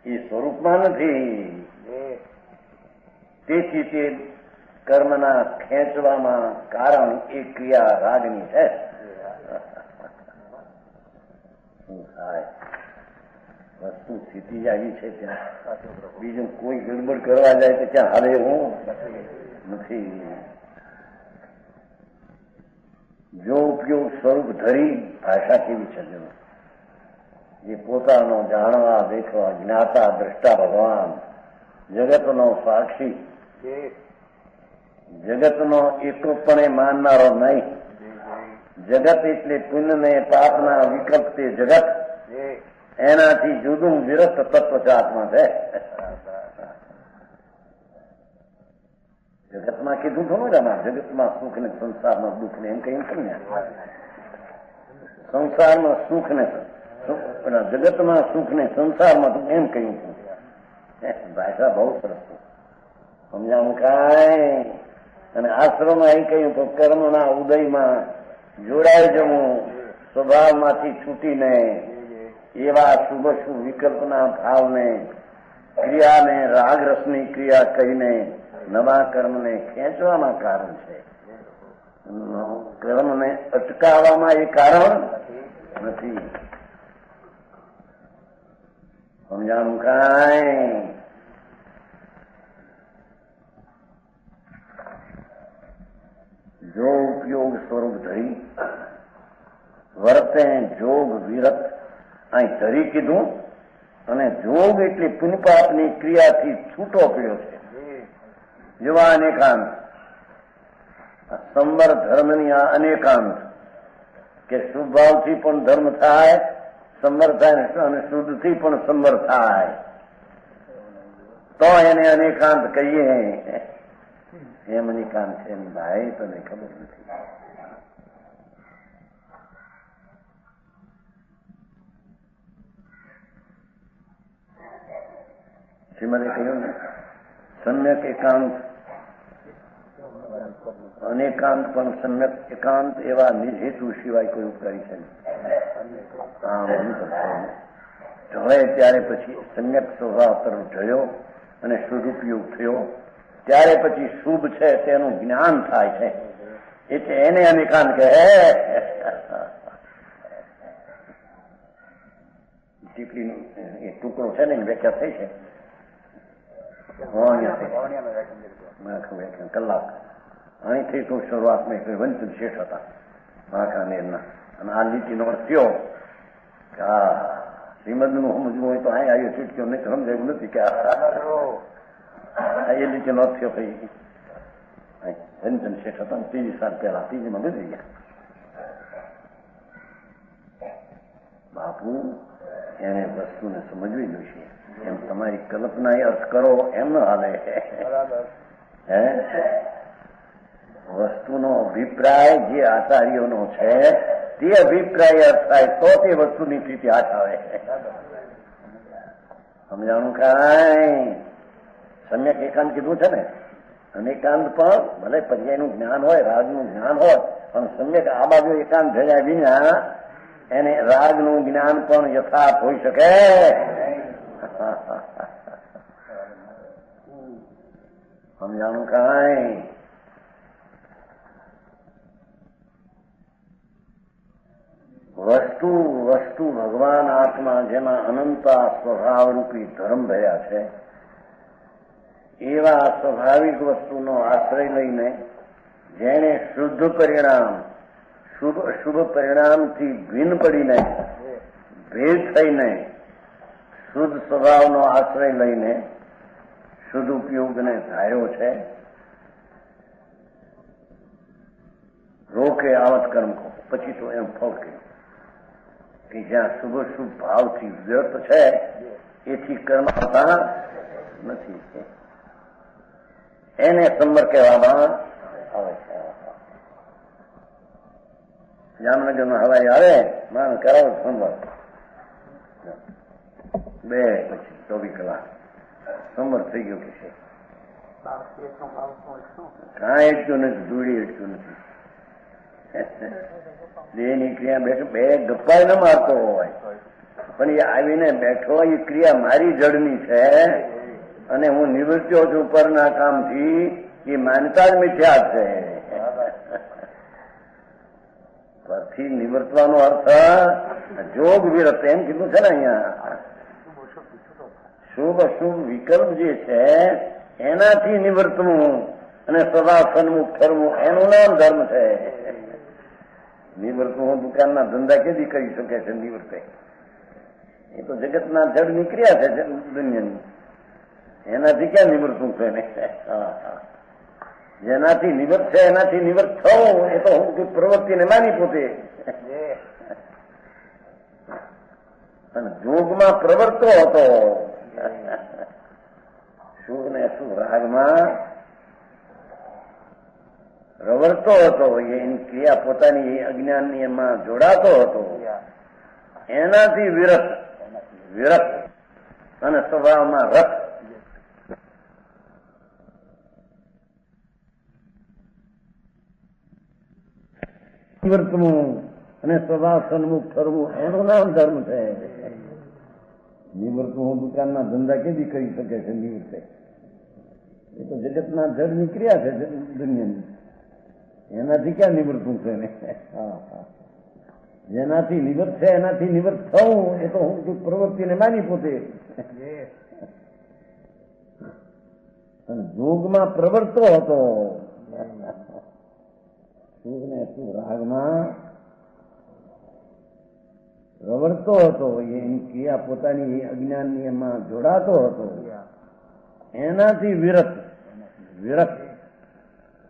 એ સ્વરૂપમાં નથી. તેથી તે કર્મના ખેંચવામાં કારણ એ ક્રિયા રાગની છે. શું થાય? વસ્તુ સ્થિતિ આવી છે ત્યાં બીજું કોઈ ગડબડ કરવા જાય તો ત્યાં હાલે હું નથી. જો ઉપયોગ સ્વરૂપ ધરી ભાષા કેવી છે જે પોતાનો જાણવા દેખવા જ્ઞાતા દ્રષ્ટા ભગવાન જગતનો સાક્ષી જગતનો એકરૂપપણે માનનારો નહીં. જગત એટલે પુણ્યને પાપના વિકલ્પ તે જગત એનાથી જુદું વિરસ્ત તત્વ છે આત્મા છે. જગતમાં કીધું થોડું જ આમાં જગતમાં સુખ ને સંસારમાં દુઃખ ને એમ કઈ સમજ્યા. સંસારમાં સુખ ને જગતમાં સુખ ને સંસારમાં એમ કહ્યું છું. ભાષા બહુ સરસ છે સમજાવું કાંઈ. અને આશ્રમમાં અહીં કહ્યું તો કર્મના ઉદયમાં જોડાઈ જવું સ્વભાવમાંથી છૂટીને એવા શુભ શુભ વિકલ્પના ભાવને ક્રિયાને રાગરસની ક્રિયા કહીને નવા કર્મને ખેંચવામાં કારણ છે. કર્મને અટકાવવામાં એ કારણ નથી. સમજાણું કાંઈ. જો ઉપયોગ સ્વરૂપ ધરી વર્તે જોગ વિરત અહીં ધરી કીધું અને જોગ એટલે પુનપાપની ક્રિયાથી છૂટો પડ્યો છે. જેવા અનેકાંત સંવર ધર્મની આ અનેકાંત કે શુભ ભાવથી પણ ધર્મ થાય સંવર થાય અને શુદ્ધથી પણ સંવર થાય તો એને અનેકાંત કહીએ. એમ અનેકાંત છે એની ભાઈ તને ખબર નથી. શ્રીમદે કહ્યું ને સમ્યક એકાંત અનેકાંત પણ સમ્યક એકાંત એવા નિજ હેતુ સિવાય કોઈ ઉપકારી છે ઢળે ત્યારે પછી સમ્યક સ્વભાવ તરફ ઢળ્યો અને સદુપયોગ થયો ત્યારે પછી શુભ છે તેનું જ્ઞાન થાય છે. એટલે એને અનેકાંત કહે. ટીપડીનો એ ટુકડો છે ને વ્યાખ્યા થઈ છે કલાક અહીંથી તો શરૂઆતમાં વંચન શેઠ હતા માખા નેરના અને આ લીટીનો અર્થ થયો કે આ શ્રીમદનું સમજવું હોય તો અહીં આવ્યો છૂટક્યો નહીં સમજાયું નથી કે એ લીટીનો અર્થ થયો ભાઈ વંચન શેઠ હતા ને 30 સાલ પહેલા ત્રીજીમાં ગુજરી ગયા. બાપુ એને વસ્તુને સમજવી જોઈશે. એમ તમારી કલ્પના એ અર્થ કરો એમ ન હાલે. હે વસ્તુનો અભિપ્રાય જે આચાર્યોનો છે તે અભિપ્રાય અર્થ થાય તો તે વસ્તુની સ્થિતિ હાથ આવે. સમજાણું કાંઈ. સમ્યક એકાંત કીધું છે ને. અનેકાંત પણ ભલે પર્યાયનું જ્ઞાન હોય રાગનું જ્ઞાન હોય પણ સમ્યક આ બાજુ એકાંત ભેગા વિના એને રાગનું જ્ઞાન પણ યથાર્થ હોઈ શકે. સમજાણું કાંઈ. વસ્તુ વસ્તુ ભગવાન આત્મા જેમાં અનંતા સ્વભાવરૂપી ધર્મ ભર્યા છે એવા સ્વાભાવિક વસ્તુનો આશ્રય લઈને જેને શુદ્ધ પરિણામ શુભ અશુભ પરિણામથી ભિન્ન પડીને ભેદ થઈને શુદ્ધ સ્વભાવનો આશ્રય લઈને સદુપયોગને ધાર્યો છે. રોકે આવત કર્મ કો, પછી તો એમ ફળ કહ્યું કે જ્યાં શુભ શુભ ભાવથી વ્યર્થ છે એથી કર્મ આવતા નથી. એને સંબર કહેવામાં આવે છે. જામનગરમાં હવાઈ આવે માન કરાવો સંબર, 2 પછી 24 કલાક સંબર થઈ ગયો કે છે. કાંઈ એટલું નથી, ધૂળી એટલું નથી. દેહની ક્રિયા બેઠો 2 ગપ્પા ન મારતો હોય પણ એ આવીને બેઠો, એ ક્રિયા મારી જડની છે અને હું નિવૃત્યો છું પરના કામથી, એ માનતા જ મિથ્યા છે. પરથી નિવર્તવાનો અર્થ જોગ વિરત એમ કીધું છે ને અહીંયા. શુભ અશુભ વિકલ્પ જે છે એનાથી નિવર્તવું અને સદા સન્મુખ થરવું એનું નામ ધર્મ છે. નિવૃત્ત હું દુકાનના ધંધા કેદી કરી શકે છે? નિવૃત્ત એ તો જગતના જડ નીકળ્યા છે દુનિયાની, એનાથી ક્યાં નિવૃત્તું છે ને? જેનાથી નિવૃત્ત છે એનાથી નિવૃત્ત થવું એ તો હું પ્રવૃત્તિને માની પોતે, અને જોગમાં પ્રવર્તો હતો. શુભ ને અશુભ રાગમાં રવરતો હતો, એની ક્રિયા પોતાની અજ્ઞાનની એમાં જોડાતો હતો. એનાથી વિરત અને સ્વભાવમાં રત. નિવર્તવું અને સ્વભાવ સન્મુખ થરવું એનું નામ ધર્મ છે. નિવૃત્તું હું દુકાનના ધંધા કેદી કરી શકે છે? નિવૃત્ત એ તો જગતના જડ નીકળ્યા છે દુનિયાની, એનાથી ક્યાં નિવૃત્તું છે ને? જેનાથી નિવૃત્ત છે એનાથી નિવૃત્ત થવું એ તો હું પ્રવૃત્તિને માની પોતે, અને જોગમાં પ્રવર્તો હતો. શુભ ને અશુભ રાગમાં પ્રવર્તો હતો, એની ક્રિયા પોતાની અજ્ઞાનની એમાં જોડાતો હતો. એનાથી વિરત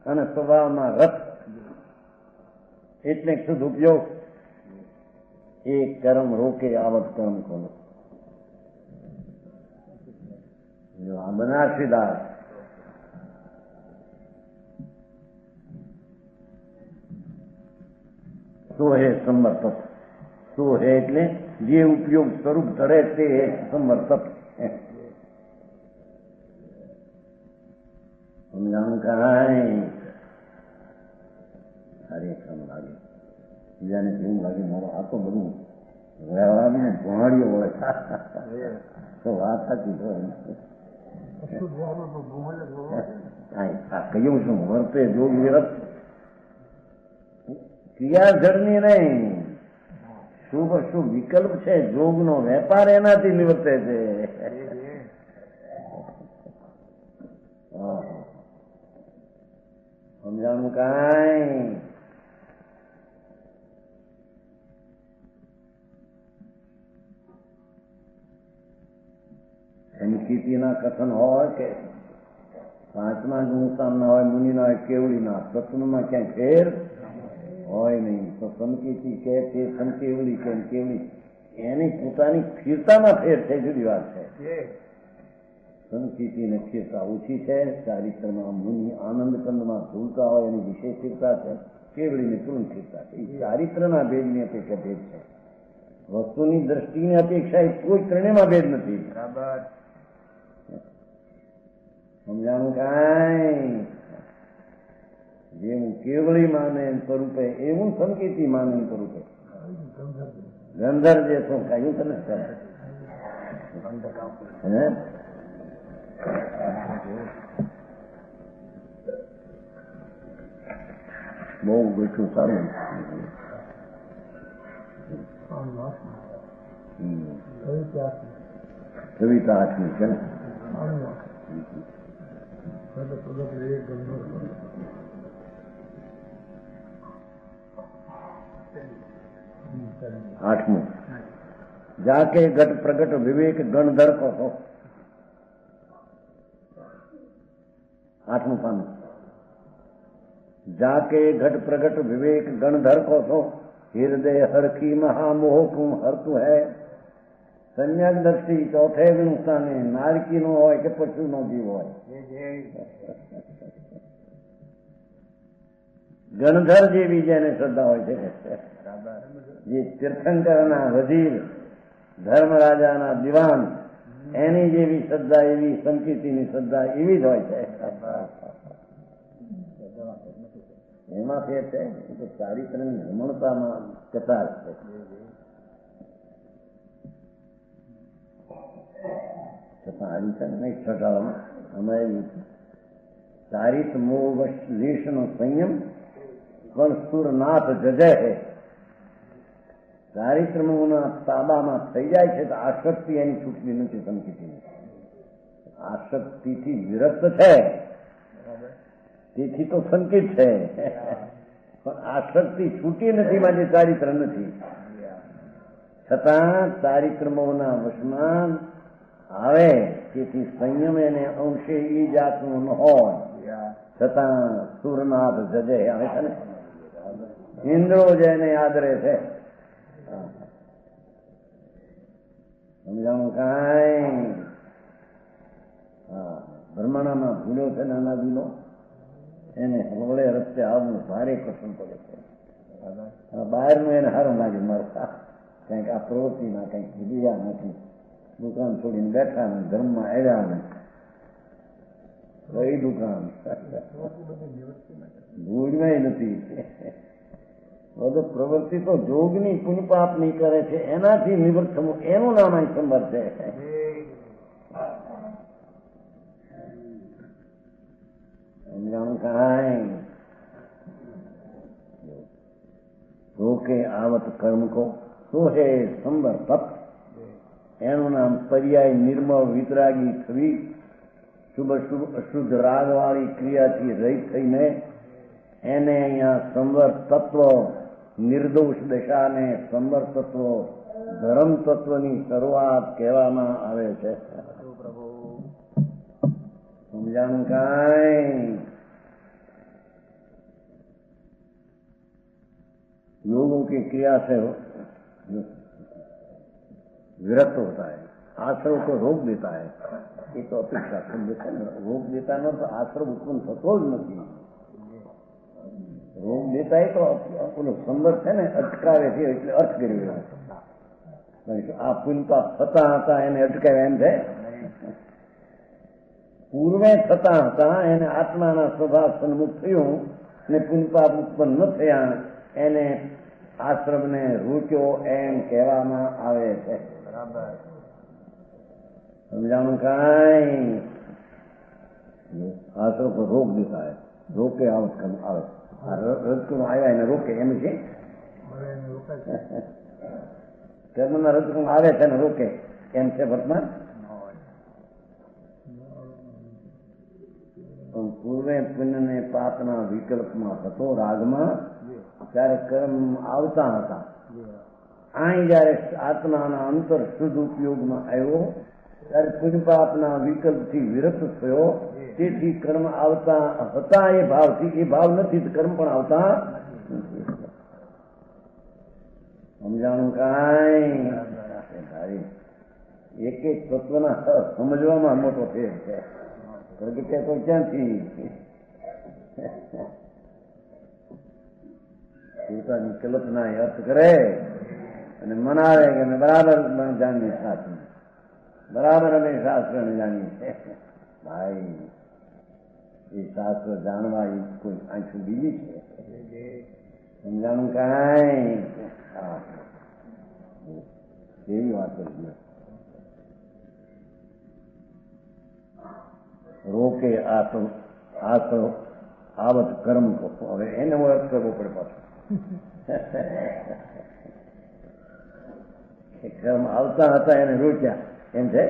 અને સ્વભાવમાં રત. એટલે સદુપયોગ એ કર્મ રોકે આવત કર્મ કરો. આ બનારસીદાસ સો હે સમર્થક. સો હે એટલે જે ઉપયોગ સ્વરૂપ ધરે તે સમર્થક. સમજાણું કાંઈ કાર્યક્રમ લાગે, બીજાને કેવું લાગે મારો આ તો બધું વ્યવહારને ભોણાડીઓ હોય તો વાત સાચી હોય. કહ્યું છું વર્તે જોગ વિરત, ક્રિયા જળની નહીં, શુભ અશુભ વિકલ્પ છે. જોગનો વેપાર એનાથી નિવર્તે છે. સમજાણું કાંઈ? સંસ્કૃતિના કથન હોય કે 5મા ગુણસ્થાનના હોય, મુનિના હોય, કેવડીના, સત્સંગમાં ક્યાંય ફેર હોય નહીં. તો સંકીર્તિ કે તે સંકેવડી કે કેવડી, એની પોતાની સ્થિરતામાં ફેર છે, જુદી વાત છે. સંકીર્તિને સ્થિરતા ઓછી છે. ચારિત્રમાં મુનિ આનંદ કંદમાં ઝૂલતા હોય એની વિશેષ સ્થિરતા છે, કેવડીની પૂર્ણ સ્થિરતા છે. એ ચારિત્રના ભેદની અપેક્ષા ભેદ છે. વસ્તુની દ્રષ્ટિની અપેક્ષા એ કોઈ ત્રણેયમાં ભેદ નથી. બરાબર સમજાણું કાંઈ? જેવું કેવળી માને સ્વરૂપે એવું સંકેતી માને સ્વરૂપે. ગંધર જે શું કહ્યું તને બહુ બેઠું સારું. કવિતા 8મી છે ને? 8મું જાકે ઘટ પ્રગટ વિવેક ગણધર કહો. 8મું પાનું. જાકે ઘટ પ્રગટ વિવેક ગણધર કો છો હૃદય હરખી મહામોહ તું હરતું હૈ. સંન્યાસ દ્રષ્ટિ ચોથે સ્થાને નારકી નો હોય કે પશુ નો જીવ હોય. ગણધર જેવી જેને શ્રદ્ધા હોય છે, જે તીર્થંકરના વજીર ધર્મરાજાના દિવાન એની જેવી શ્રદ્ધા, એવી સંકીર્તિની શ્રદ્ધા એવી જ હોય છે. એમાં ફેર છે કે ચારિત્રની રમણતામાં કચાશ છે. છતાં હરિચંદ નહીં ઠગાવવામાં અમારે ચારિત મોહ લેશનો સંયમ પણ સુરનાથ જજે છે. ચારિત્રમોના તાબામાં થઈ જાય છે તો આસક્તિ એની છૂટતી નથી. સંકિતની આસક્તિથી વિરક્ત છે તેથી તો સંકિત છે, પણ આસક્તિ છૂટી નથી માટે ચારિત્ર નથી. છતાં ચારિત્રમોના વશમાં આવે તેથી સંયમ એને અંશે એ જાતનું ન હોય છતાં સુરનાથ જજે આવે છે ને. ઇન્દ્રો જેને આદરે છે. સમજાણું કાંઈ? બ્રહ્માંડમાં ભૂલ્યો છે નાના દિલો એને હવળે રસ્તે આવવું ભારે કઠણ પડે છે. બહારનું એને સારું લાગે મળતા, કંઈક આ પ્રવૃત્તિના કંઈક બીજા નથી. દુકાન છોડીને બેઠા ને ધર્મમાં આવ્યા ને કઈ દુકાન ભૂલમાં નથી. બધું પ્રવૃત્તિ તો જોગની પુણ્યપાપની કરે છે, એનાથી નિવૃત્ત થવું એનું નામ અહીં સંબર છે. સમજાણું કાંઈ? રોકે આવત કર્મ કો તો હે સંબર તપ. એનું નામ પર્યાય નિર્મળ વિતરાગી થવી, શુભ અશુદ્ધ રાગવાળી ક્રિયાથી રહિત થઈને એને અહીંયા સંવર તત્વ, નિર્દોષ દશાને સંવર તત્વ, ધર્મ તત્વની શરૂઆત કહેવામાં આવે છે. સમજાણું કાંઈ? लोगों की क्रिया से विरक्त होता है, आश्रव को रोक देता है. ये तो अपेक्षा शब्द છે ને, રોક દેતા ન તો આશ્રવ ઉત્પન્ન થતો જ નથી. રોક દેતા એ તો પેલો સંવર છે ને અટકાવે છે એટલે અર્થ કરી રહ્યો. આ પુનપાપ થતા હતા એને અટકાવ્યા એમ છે. પૂર્વે થતા હતા એને આત્માના સ્વભાવ સન્મુખ થયું ને પુનપાપ ઉત્પન્ન ન થયા એને આશ્રમને રૂચ્યો એમ કહેવામાં આવે છે. સમજાણું કાંઈ? આશ્રમ પર રોક દેતા હે, રોકે આવત આવે. રજકુણ આવ્યા એને રોકે એમ છે. કર્મના રજકુણ આવે છે ને રોકે એમ છે વર્તમાન. પણ પૂર્વે પુણ્ય ને પાપના વિકલ્પમાં હતો રાગમાં, ત્યારે કર્મ આવતા હતા. અહીં જયારે આત્માના અંતર શુદ્ધ ઉપયોગમાં આવ્યો ત્યારે પુણ્યપાપના વિકલ્પથી વિરક્ત થયો. તેથી કર્મ આવતા હતા એ ભાવથી, એ ભાવ નથી કર્મ પણ આવતા નથી. સમજાણું કાંઈ? એક એક તત્વના સમજવામાં મોટો ફેર છે. પ્રગટે તો ક્યાંથી પોતાની કલ્પના અર્થ કરે અને મનાવે કે અમે બરાબર જાણીએ શાસ્ત્ર, બરાબર અમે શાસ્ત્રને જાણીએ છે. ભાઈ એ શાસ્ત્ર જાણવા એ કોઈ આંખું બીજી છે. સમજાણું કાંઈ? હા, એવી વાત કરી. રોકે આશ્રવ આવત કર્મ કો. હવે એને અર્થ કરવો પડે પાછો. કર્મ આવતા હતા એને રોક્યા એમ છે.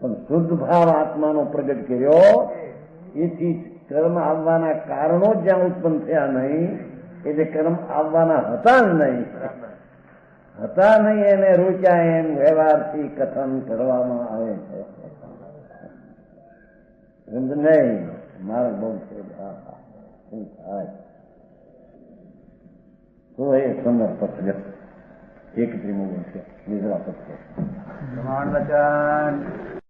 પણ શુદ્ધ ભાવ આત્માનો પ્રગટ કર્યો એથી કર્મ આવવાના કારણો જ્યાં ઉત્પન્ન થયા નહીં, એટલે કર્મ આવવાના હતા જ નહીં. હતા નહીં એને રોક્યા એમ વ્યવહારથી કથન કરવામાં આવે છે. નહીં મારા બહુ છે શું થાય તો એ સમર્પત વ્યક્ત એક ત્રિમુખ છે ગુજરાત પ્રમાણ વચન